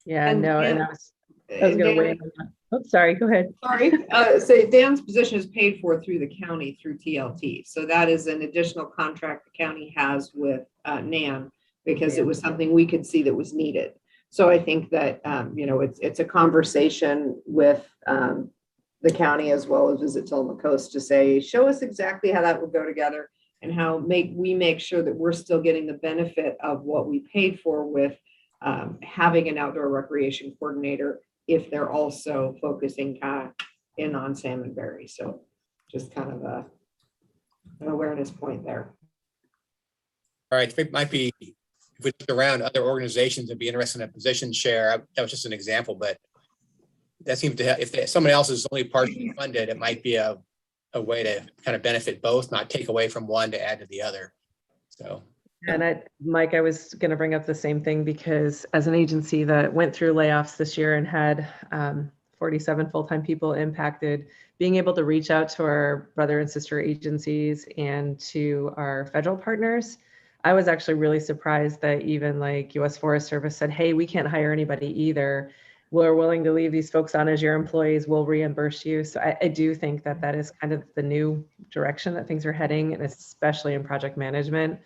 Yeah, And no, Dan- and I was going to wait. Oh, sorry, go ahead. Sorry, so Dan's position is paid for through the county through TLT. So that is an additional contract the county has with NAN, because it was something we could see that was needed. So I think that, it's a conversation with the county as well as Visit Tillman Coast to say, show us exactly how that would go together and how we make sure that we're still getting the benefit of what we paid for with having an outdoor recreation coordinator, if they're also focusing in on Salmonberry. So just kind of an awareness point there. All right, it might be, if we look around, other organizations would be interested in a position share. That was just an example, but that seems to have, if someone else is only partially funded, it might be a way to kind of benefit both, not take away from one to add to the other. So. And Mike, I was going to bring up the same thing, because as an agency that went through layoffs this year and had 47 full-time people impacted, being able to reach out to our brother and sister agencies and to our federal partners, I was actually really surprised that even like U.S. Forest Service said, hey, we can't hire anybody either. We're willing to leave these folks on as your employees. We'll reimburse you. So I do think that that is kind of the new direction that things are heading, and especially in project management.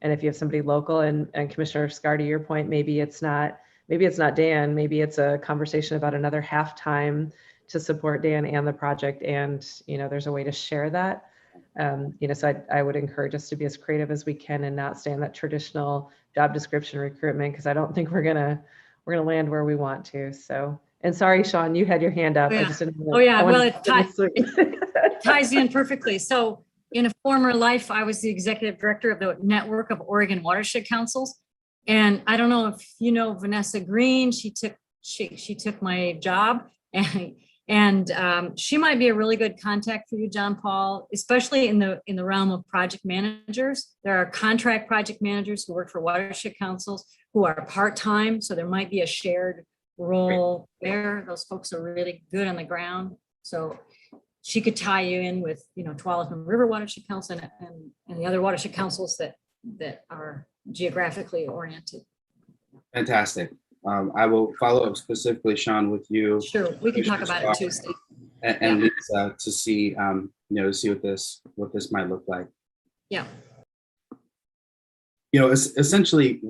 And if you have somebody local, and Commissioner Scar, to your point, maybe it's not Dan, maybe it's a conversation about another half-time to support Dan and the project. And, there's a way to share that. So I would encourage us to be as creative as we can and not stay in that traditional job description recruitment, because I don't think we're gonna land where we want to. So, and sorry, Sean, you had your hand up. Yeah. I just didn't. Well, it ties in perfectly. So in a former life, I was the executive director of the network of Oregon Watershed Councils. And I don't know if you know Vanessa Green, she took my job, and she might be a really good contact for you, Jon-Paul, especially in the realm of project managers. There are contract project managers who work for watershed councils who are part-time. So there might be a shared role there. Those folks are really good on the ground. So she could tie you in with, Tualatin River Watershed Council and the other watershed councils that are geographically oriented. Fantastic. I will follow up specifically, Sean, with you. Sure, we can talk about it Tuesday. And Lisa, to see, to see what this might look like. Yeah. Essentially,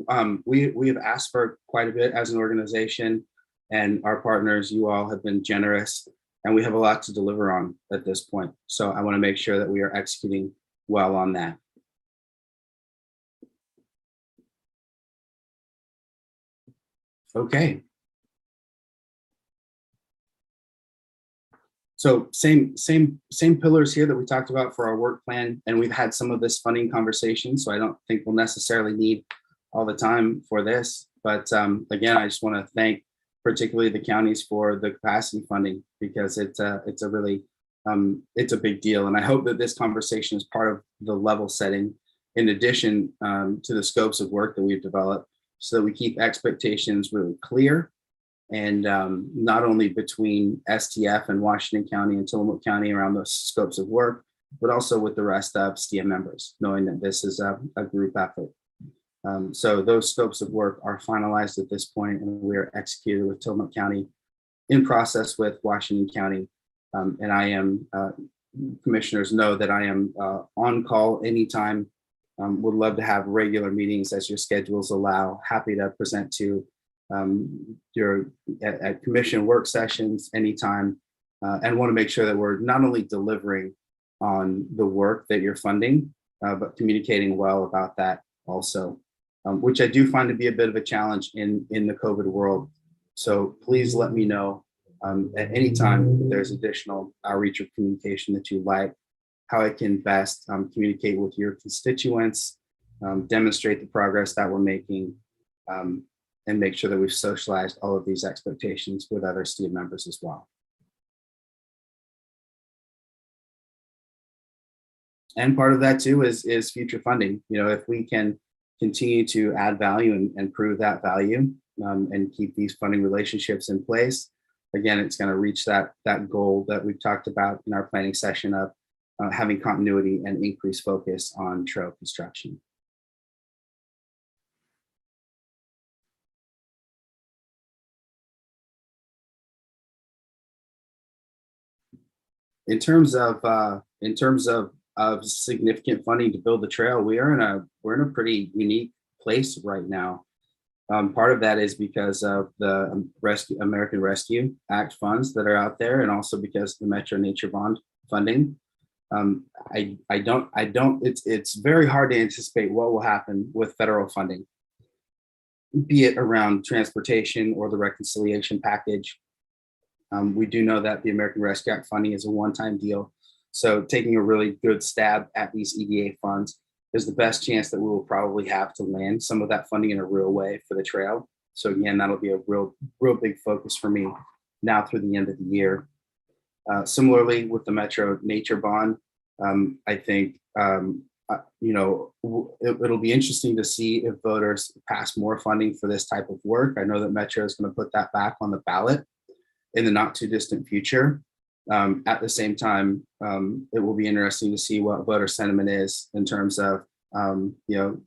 we have asked for quite a bit as an organization, and our partners, you all have been generous, and we have a lot to deliver on at this point. So I want to make sure that we are executing well on that. Okay. So same pillars here that we talked about for our work plan, and we've had some of this funding conversation, so I don't think we'll necessarily need all the time for this. But again, I just want to thank particularly the counties for the capacity funding, because it's a really it's a big deal, and I hope that this conversation is part of the level setting in addition to the scopes of work that we've developed, so that we keep expectations really clear, and not only between STF and Washington County and Tillamook County around those scopes of work, but also with the rest of STIA members, knowing that this is a group effort. So those scopes of work are finalized at this point, and we are executed with Tillamook County, in process with Washington County. And I am, commissioners know that I am on call anytime. Would love to have regular meetings as your schedules allow. Happy to present to at commission work sessions anytime, and want to make sure that we're not only delivering on the work that you're funding, but communicating well about that also, which I do find to be a bit of a challenge in the COVID world. So please let me know at any time if there's additional outreach or communication that you like, how I can best communicate with your constituents, demonstrate the progress that we're making, and make sure that we've socialized all of these expectations with other STIA members as well. And part of that too is future funding. You know, if we can continue to add value and prove that value, and keep these funding relationships in place, again, it's going to reach that goal that we've talked about in our planning session of having continuity and increased focus on trail construction. In terms of significant funding to build the trail, we're in a pretty unique place right now. Part of that is because of the American Rescue Act funds that are out there, and also because of the Metro Nature Bond funding. It's very hard to anticipate what will happen with federal funding, be it around transportation or the reconciliation package. We do know that the American Rescue Act funding is a one-time deal. So taking a really good stab at these EDA funds is the best chance that we will probably have to land some of that funding in a real way for the trail. So again, that'll be a real big focus for me now through the end of the year. Similarly with the Metro Nature Bond, I think, it'll be interesting to see if voters pass more funding for this type of work. I know that Metro is going to put that back on the ballot in the not too distant future. At the same time, it will be interesting to see what voter sentiment is in terms of,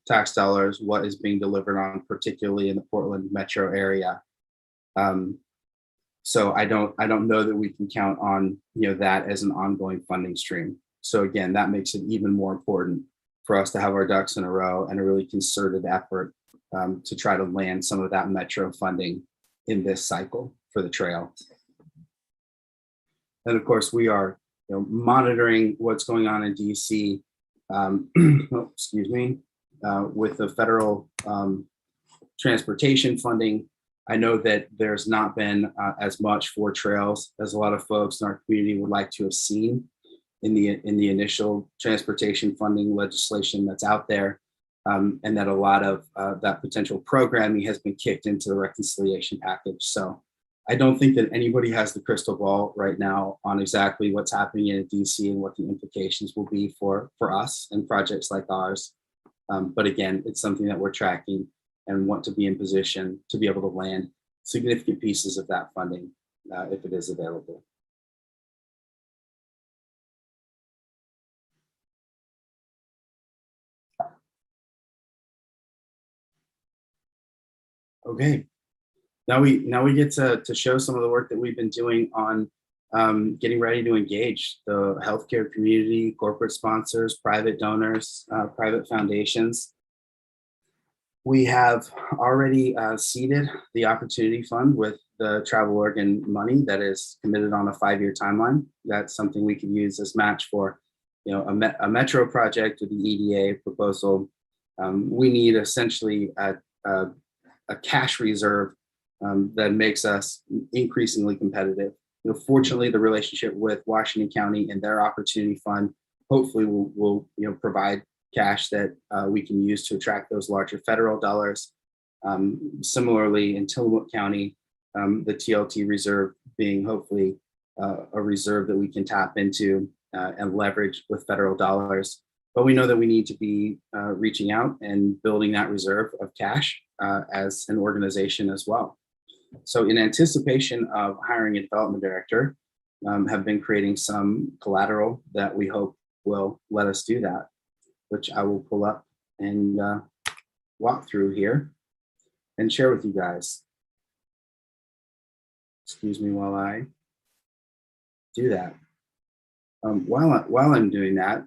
tax dollars, what is being delivered on, particularly in the Portland metro area. So I don't know that we can count on, that as an ongoing funding stream. So again, that makes it even more important for us to have our ducks in a row and a really concerted effort to try to land some of that metro funding in this cycle for the trail. And of course, we are monitoring what's going on in DC, with the federal transportation funding. I know that there's not been as much for trails as a lot of folks in our community would like to have seen in the initial transportation funding legislation that's out there, and that a lot of that potential programming has been kicked into the reconciliation package. So I don't think that anybody has the crystal ball right now on exactly what's happening in DC and what the implications will be for us and projects like ours. But again, it's something that we're tracking and want to be in position to be able to land significant pieces of that funding if it is available. Okay. Now we get to show some of the work that we've been doing on getting ready to engage the healthcare community, corporate sponsors, private donors, private foundations. We have already seeded the Opportunity Fund with the Travel Oregon money that is committed on a 5-year timeline. That's something we can use as match for, a metro project with the EDA proposal. We need essentially a cash reserve that makes us increasingly competitive. Fortunately, the relationship with Washington County and their Opportunity Fund hopefully will provide cash that we can use to attract those larger federal dollars. Similarly, in Tillamook County, the TLT reserve being hopefully a reserve that we can tap into and leverage with federal dollars. but we know that we need to be reaching out and building that reserve of cash as an organization as well. So in anticipation of hiring a development director, have been creating some collateral that we hope will let us do that, which I will pull up and walk through here and share with you guys. Excuse me while I do that. While I'm doing that,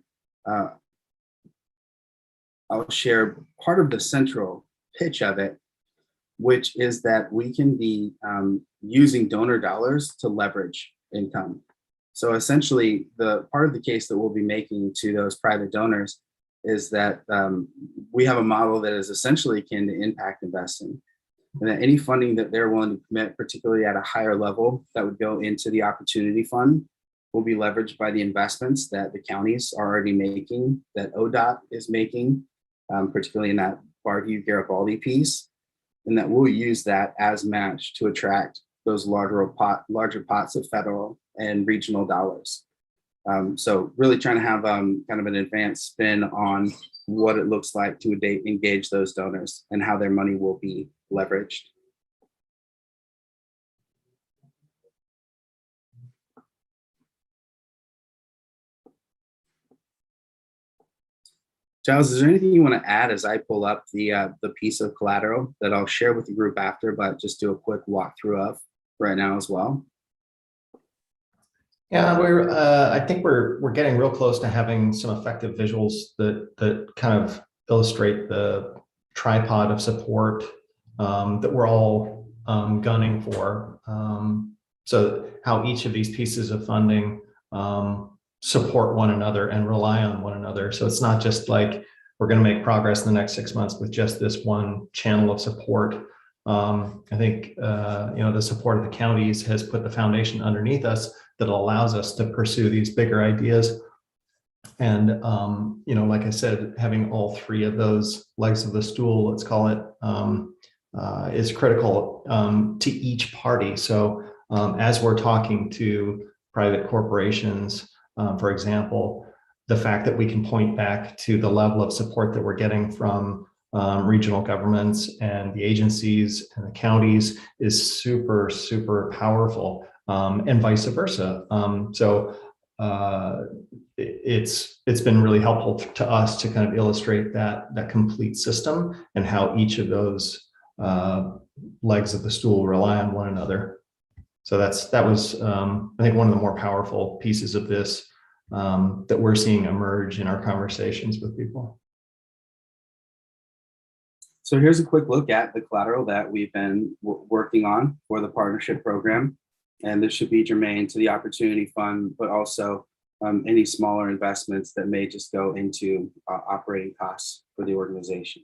I'll share part of the central pitch of it, which is that we can be using donor dollars to leverage income. So essentially, the part of the case that we'll be making to those private donors is that we have a model that is essentially akin to impact investing, and that any funding that they're willing to commit, particularly at a higher level, that would go into the opportunity fund, will be leveraged by the investments that the counties are already making, that ODOT is making, particularly in that Barview Garibaldi piece, and that we'll use that as match to attract those larger pots of federal and regional dollars. So really trying to have kind of an advanced spin on what it looks like to engage those donors and how their money will be leveraged. Giles, is there anything you want to add as I pull up the piece of collateral that I'll share with the group after, but just do a quick walkthrough of right now as well? Yeah, I think we're getting real close to having some effective visuals that kind of illustrate the tripod of support that we're all gunning for. So how each of these pieces of funding support one another and rely on one another. So it's not just like we're going to make progress in the next 6 months with just this one channel of support. I think the support of the counties has put the foundation underneath us that allows us to pursue these bigger ideas. And like I said, having all three of those legs of the stool, let's call it, is critical to each party. So as we're talking to private corporations, for example, the fact that we can point back to the level of support that we're getting from regional governments and the agencies and the counties is super, super powerful, and vice versa. So it's been really helpful to us to kind of illustrate that complete system and how each of those legs of the stool rely on one another. So that was I think one of the more powerful pieces of this that we're seeing emerge in our conversations with people. So here's a quick look at the collateral that we've been working on for the partnership program. And this should be germane to the opportunity fund, but also any smaller investments that may just go into operating costs for the organization.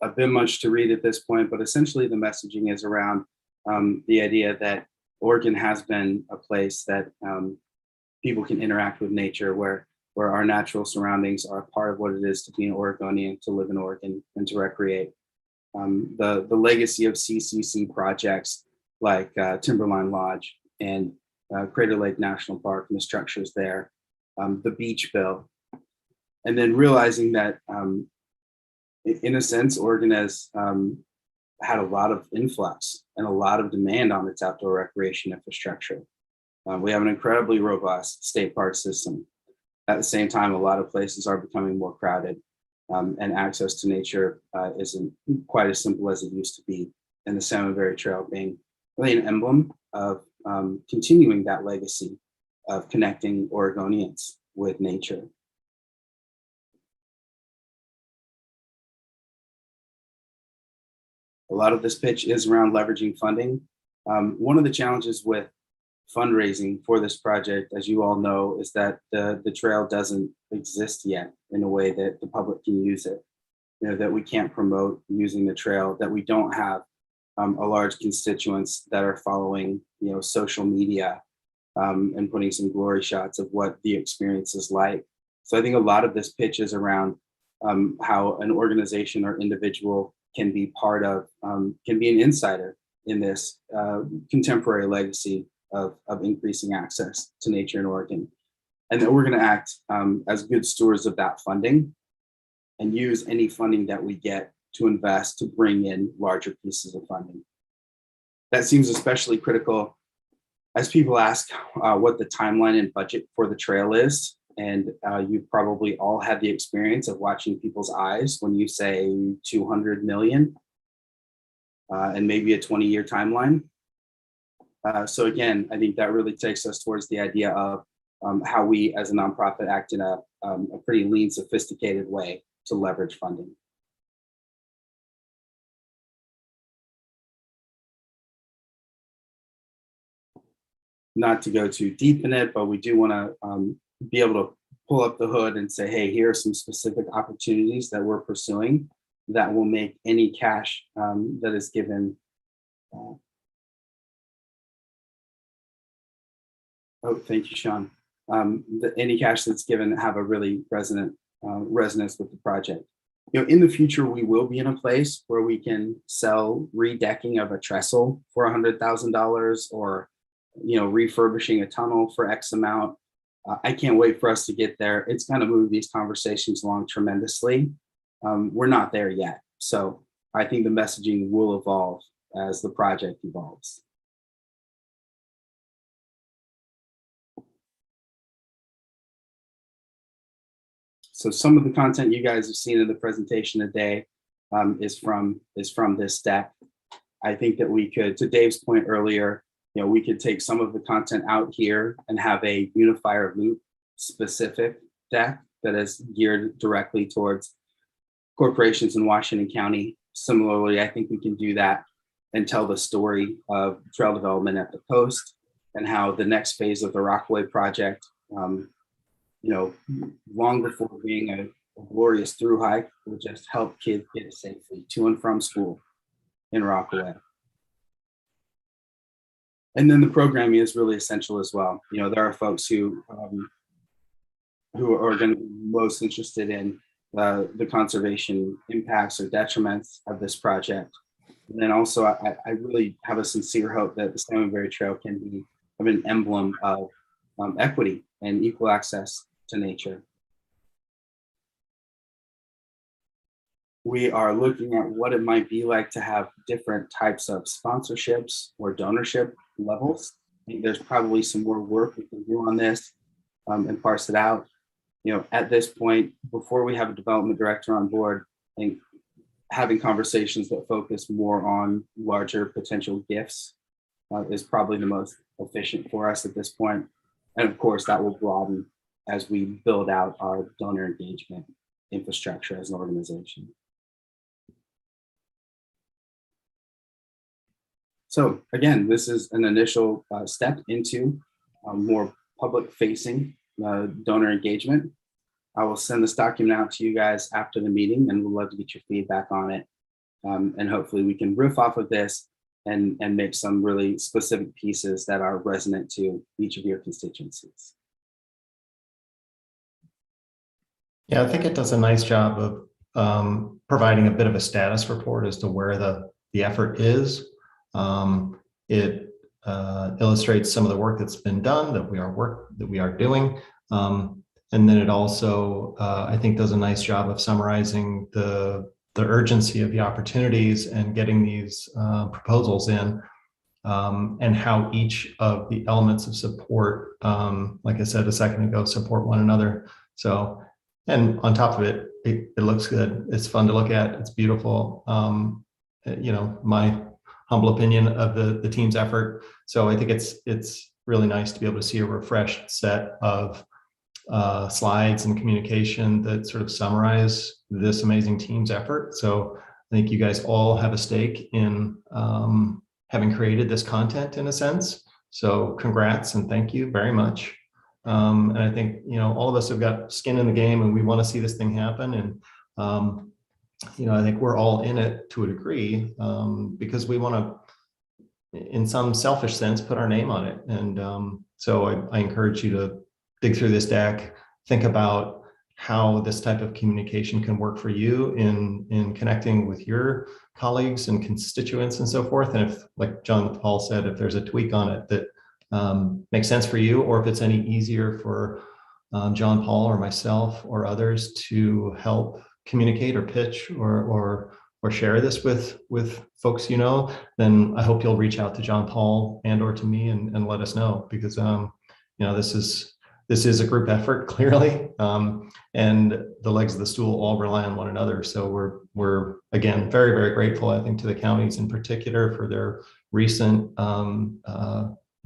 A bit much to read at this point, but essentially the messaging is around the idea that Oregon has been a place that people can interact with nature, where our natural surroundings are part of what it is to be an Oregonian, to live in Oregon and to recreate. The legacy of CCC projects like Timberline Lodge and Crater Lake National Park and the structures there, the beach bill, and then realizing that in a sense, Oregon has had a lot of influx and a lot of demand on its outdoor recreation infrastructure. We have an incredibly robust state park system. At the same time, a lot of places are becoming more crowded, and access to nature isn't quite as simple as it used to be. And the Salmon Berry Trail being really an emblem of continuing that legacy of connecting Oregonians with nature. A lot of this pitch is around leveraging funding. One of the challenges with fundraising for this project, as you all know, is that the trail doesn't exist yet in a way that the public can use it. That we can't promote using the trail, that we don't have a large constituents that are following social media and putting some glory shots of what the experience is like. So I think a lot of this pitch is around how an organization or individual can be part of, can be an insider in this contemporary legacy of increasing access to nature in Oregon. And that we're going to act as good stewards of that funding and use any funding that we get to invest to bring in larger pieces of funding. That seems especially critical as people ask what the timeline and budget for the trail is. And you've probably all had the experience of watching people's eyes when you say 200 million and maybe a 20-year timeline. So again, I think that really takes us towards the idea of how we as a nonprofit act in a pretty lean, sophisticated way to leverage funding. Not to go too deep in it, but we do want to be able to pull up the hood and say, hey, here are some specific opportunities that we're pursuing that will make any cash that is given. Oh, thank you, Sean. Any cash that's given have a really resonance with the project. You know, in the future, we will be in a place where we can sell redecking of a trestle for $100,000 or, you know, refurbishing a tunnel for X amount. I can't wait for us to get there. It's going to move these conversations along tremendously. We're not there yet. So I think the messaging will evolve as the project evolves. So some of the content you guys have seen in the presentation today is from this deck. I think that we could, to Dave's point earlier, you know, we could take some of the content out here and have a unifier loop specific deck that is geared directly towards corporations in Washington County. Similarly, I think we can do that and tell the story of trail development at the coast and how the next phase of the Rockaway project, you know, long before being a glorious through hike, will just help kids get safely to and from school in Rockaway. And then the programming is really essential as well. You know, there are folks who are going to be most interested in the conservation impacts or detriments of this project. And then also, I really have a sincere hope that the Salmonberry Trail can be an emblem of equity and equal access to nature. We are looking at what it might be like to have different types of sponsorships or donorship levels. I think there's probably some more work we can do on this and parse it out. You know, at this point, before we have a development director on board, I think having conversations that focus more on larger potential gifts is probably the most efficient for us at this point. And of course, that will broaden as we build out our donor engagement infrastructure as an organization. So again, this is an initial step into more public-facing donor engagement. I will send this document out to you guys after the meeting, and we'd love to get your feedback on it. And hopefully we can riff off of this and make some really specific pieces that are resonant to each of your constituencies. Yeah, I think it does a nice job of providing a bit of a status report as to where the effort is. It illustrates some of the work that's been done, that we are doing. And then it also, I think, does a nice job of summarizing the urgency of the opportunities and getting these proposals in, and how each of the elements of support, like I said a second ago, support one another. So, and on top of it, it looks good. It's fun to look at. It's beautiful. You know, my humble opinion of the team's effort. So I think it's really nice to be able to see a refreshed set of slides and communication that sort of summarize this amazing team's effort. So I think you guys all have a stake in having created this content in a sense. So congrats and thank you very much. And I think, you know, all of us have got skin in the game and we want to see this thing happen. And, you know, I think we're all in it to a degree because we want to, in some selfish sense, put our name on it. And so I encourage you to dig through this deck, think about how this type of communication can work for you in connecting with your colleagues and constituents and so forth. And if, like Jon-Paul said, if there's a tweak on it that makes sense for you, or if it's any easier for John-Paul or myself or others to help communicate or pitch or share this with folks, then I hope you'll reach out to John-Paul and or to me and let us know, because this is a group effort, clearly, and the legs of the stool all rely on one another. So we're again very, very grateful, I think, to the counties in particular for their recent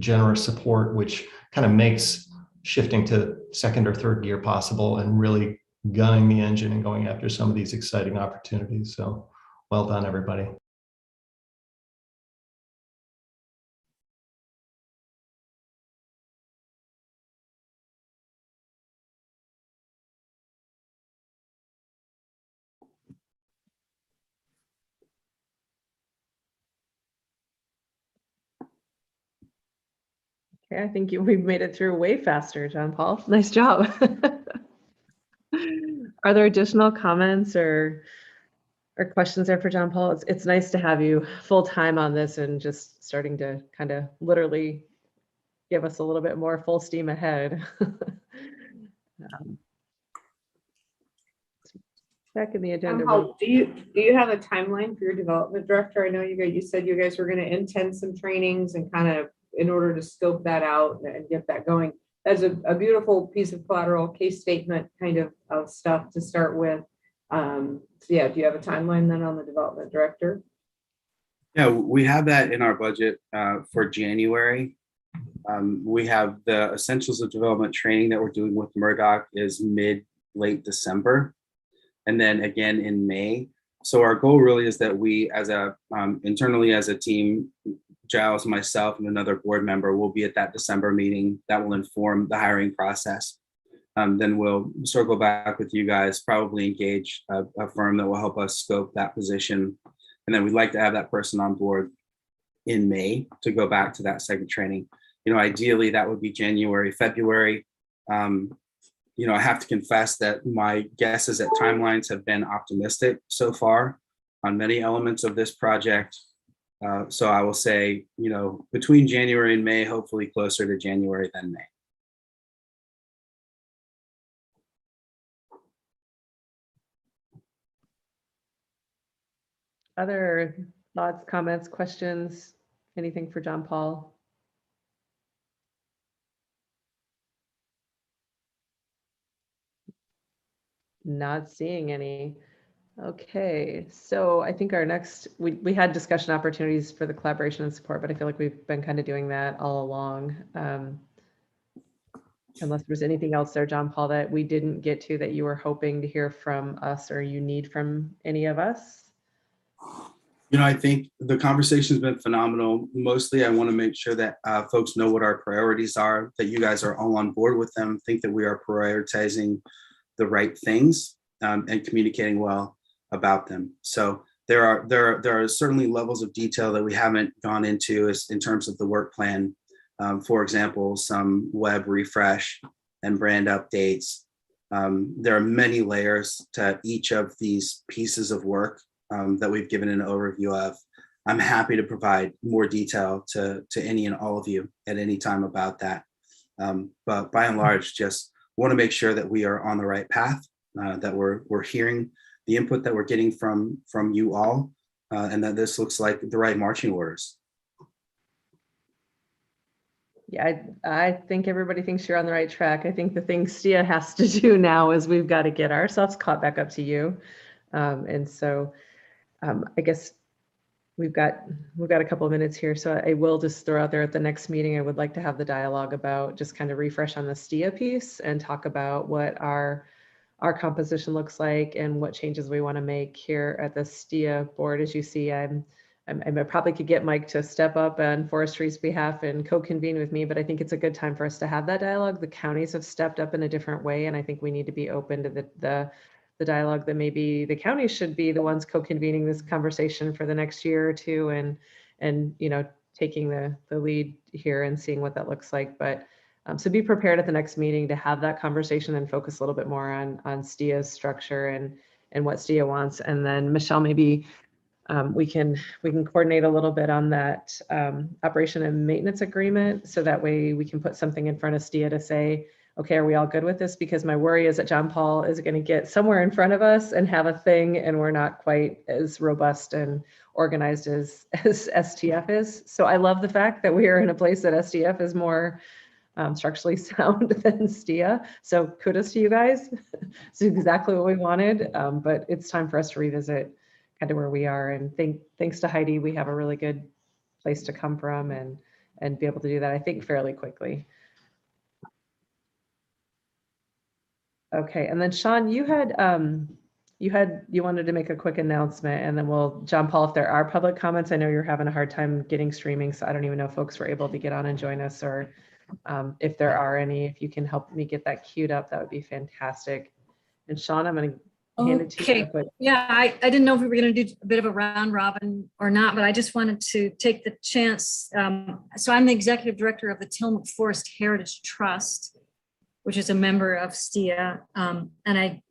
generous support, which kind of makes shifting to second or third gear possible and really gunning the engine and going after some of these exciting opportunities. So well done, everybody. Okay, I think we've made it through way faster, John-Paul. Nice job. Are there additional comments or questions there for John-Paul? It's nice to have you full time on this and just starting to kind of literally give us a little bit more full steam ahead. Back in the agenda. Jon-Paul, do you have a timeline for your development director? I know you said you guys were going to intend some trainings and kind of in order to scope that out and get that going. That's a beautiful piece of collateral, case statement kind of stuff to start with. So yeah, do you have a timeline then on the development director? Yeah, we have that in our budget for January. We have the Essentials of Development training that we're doing with Murdoch is late December, and then again in May. So our goal really is that we, as internally as a team, Giles, myself, and another board member will be at that December meeting that will inform the hiring process. Then we'll circle back with you guys, probably engage a firm that will help us scope that position. And then we'd like to have that person on board in May to go back to that second training. Ideally that would be January, February. I have to confess that my guesses that timelines have been optimistic so far on many elements of this project. So I will say, between January and May, hopefully closer to January than May. Other thoughts, comments, questions, anything for John-Paul? Not seeing any. Okay, so I think our next, we had discussion opportunities for the collaboration and support, but I feel like we've been kind of doing that all along. Unless there's anything else there, Jon-Paul, that we didn't get to that you were hoping to hear from us or you need from any of us? I think the conversation's been phenomenal. Mostly, I want to make sure that folks know what our priorities are, that you guys are all on board with them, think that we are prioritizing the right things and communicating well about them. So there are certainly levels of detail that we haven't gone into in terms of the work plan. For example, some web refresh and brand updates. There are many layers to each of these pieces of work that we've given an overview of. I'm happy to provide more detail to any and all of you at any time about that. But by and large, just want to make sure that we are on the right path, that we're hearing the input that we're getting from you all, and that this looks like the right marching orders. Yeah, I think everybody thinks you're on the right track. I think the thing STIA has to do now is we've got to get ourselves caught back up to you. And so I guess we've got a couple of minutes here. So I will just throw out there at the next meeting, I would like to have the dialogue about just kind of refresh on the STIA piece and talk about what our composition looks like and what changes we want to make here at the STIA board. As you see, I probably could get Mike to step up on forestry's behalf and co-convene with me, but I think it's a good time for us to have that dialogue. The counties have stepped up in a different way, and I think we need to be open to the dialogue that maybe the counties should be the ones co-convening this conversation for the next year or two, and taking the lead here and seeing what that looks like. But so be prepared at the next meeting to have that conversation and focus a little bit more on STIA's structure and what STIA wants. And then Michelle, maybe we can coordinate a little bit on that operation and maintenance agreement, so that way we can put something in front of STIA to say, okay, are we all good with this? Because my worry is that Jon-Paul is going to get somewhere in front of us and have a thing, and we're not quite as robust and organized as STF is. So I love the fact that we are in a place that STF is more structurally sound than STIA. So kudos to you guys. It's exactly what we wanted, but it's time for us to revisit kind of where we are. And thanks to Heidi, we have a really good place to come from and be able to do that, I think, fairly quickly. Okay, and then Sean, you wanted to make a quick announcement, and then Jon-Paul, if there are public comments, I know you're having a hard time getting streaming, so I don't even know if folks were able to get on and join us, or if there are any, if you can help me get that queued up, that would be fantastic. And Sean, I'm going to hand it to you. Okay. Yeah, I didn't know if we were going to do a bit of a round robin or not, but I just wanted to take the chance. So I'm the executive director of the Tillman Forest Heritage Trust, which is a member of STIA. And I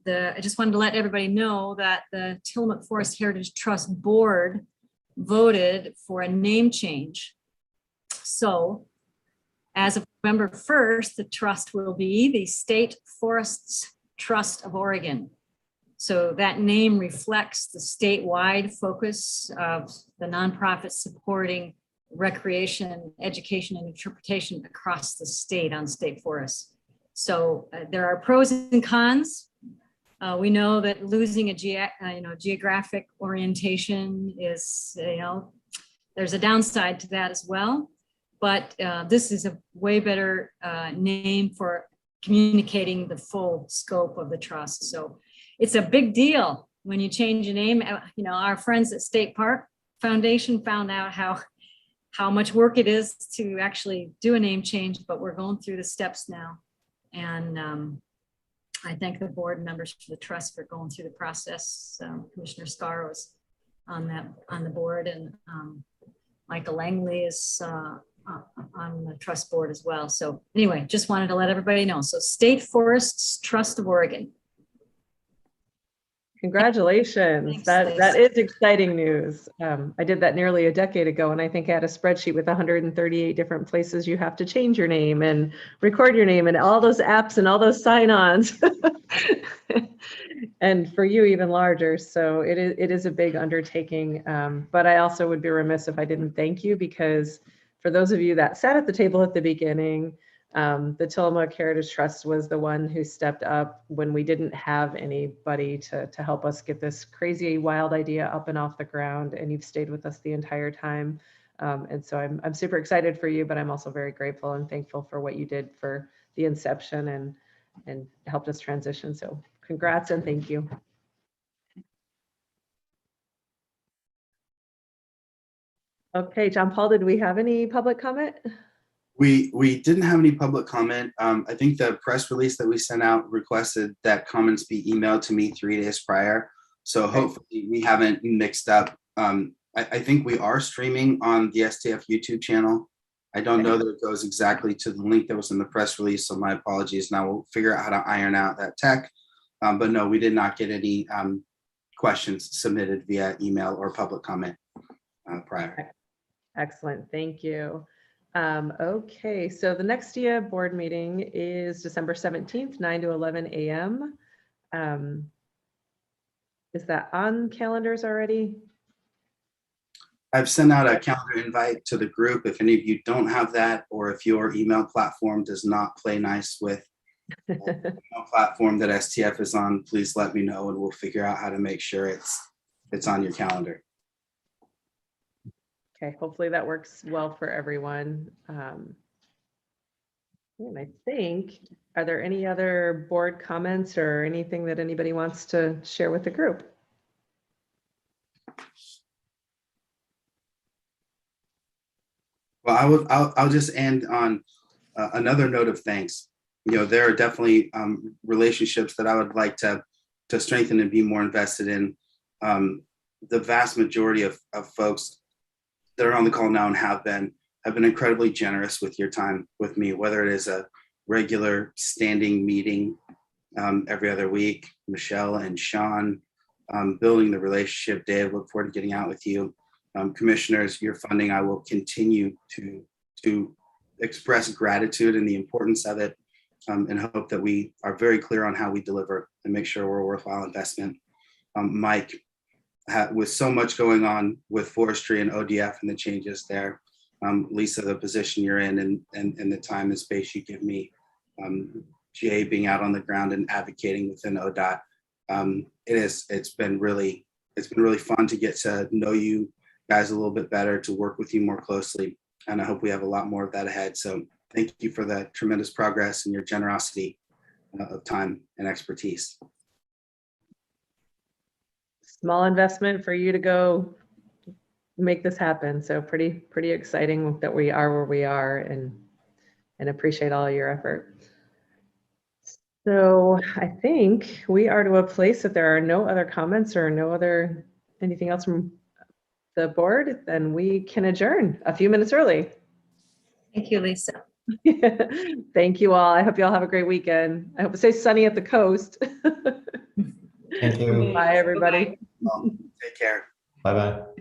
just wanted to let everybody know that the Tillman Forest Heritage Trust board voted for a name change. So as of November 1st, the trust will be the State Forests Trust of Oregon. So that name reflects the statewide focus of the nonprofit supporting recreation, education, and interpretation across the state on state forests. So there are pros and cons. We know that losing a geographic orientation is, there's a downside to that as well. But this is a way better name for communicating the full scope of the trust. So it's a big deal when you change a name. Our friends at State Park Foundation found out how much work it is to actually do a name change, but we're going through the steps now. And I thank the board members for the trust for going through the process. Commissioner Scarrow is on the board, and Michael Langley is on the trust board as well. So anyway, just wanted to let everybody know. So State Forests Trust of Oregon. Congratulations. Thanks, that is exciting news. I did that nearly a decade ago, and I think I had a spreadsheet with 138 different places you have to change your name and record your name and all those apps and all those sign-ons. And for you, even larger. So it is a big undertaking. But I also would be remiss if I didn't thank you, because for those of you that sat at the table at the beginning, the Tillamook Heritage Trust was the one who stepped up when we didn't have anybody to help us get this crazy, wild idea up and off the ground. And you've stayed with us the entire time. And so I'm super excited for you, but I'm also very grateful and thankful for what you did for the inception and helped us transition. So congrats and thank you. Okay, Jon-Paul, did we have any public comment? We didn't have any public comment. I think the press release that we sent out requested that comments be emailed to me 3 days prior. So hopefully we haven't mixed up. I think we are streaming on the STF YouTube channel. I don't know that it goes exactly to the link that was in the press release, so my apologies. Now we'll figure out how to iron out that tech. But no, we did not get any questions submitted via email or public comment prior. Excellent, thank you. Okay, so the next STIA board meeting is December 17th, 9 to 11 a.m. Is that on calendars already? I've sent out a calendar invite to the group. If any of you don't have that, or if your email platform does not play nice with the email platform that STF is on, please let me know and we'll figure out how to make sure it's on your calendar. Okay, hopefully that works well for everyone. And I think, are there any other board comments or anything that anybody wants to share with the group? Well, I'll just end on another note of thanks. There are definitely relationships that I would like to strengthen and be more invested in. The vast majority of folks that are on the call now and have been incredibly generous with your time with me, whether it is a regular standing meeting every other week, Michelle and Sean, building the relationship. Dave, look forward to getting out with you. Commissioners, your funding, I will continue to express gratitude and the importance of it, and hope that we are very clear on how we deliver and make sure we're a worthwhile investment. Mike, with so much going on with forestry and ODF and the changes there, Lisa, the position you're in and the time and space you give me, Jay being out on the ground and advocating within ODOT, it's been really fun to get to know you guys a little bit better, to work with you more closely, and I hope we have a lot more of that ahead. So thank you for the tremendous progress and your generosity of time and expertise. Small investment for you to go make this happen. So pretty exciting that we are where we are, and appreciate all your effort. So I think we are to a place that there are no other comments or anything else from the board, then we can adjourn a few minutes early. Thank you, Lisa. Thank you all. I hope you all have a great weekend. I hope it stays sunny at the coast. Thank you. Bye, everybody. Take care. Bye-bye.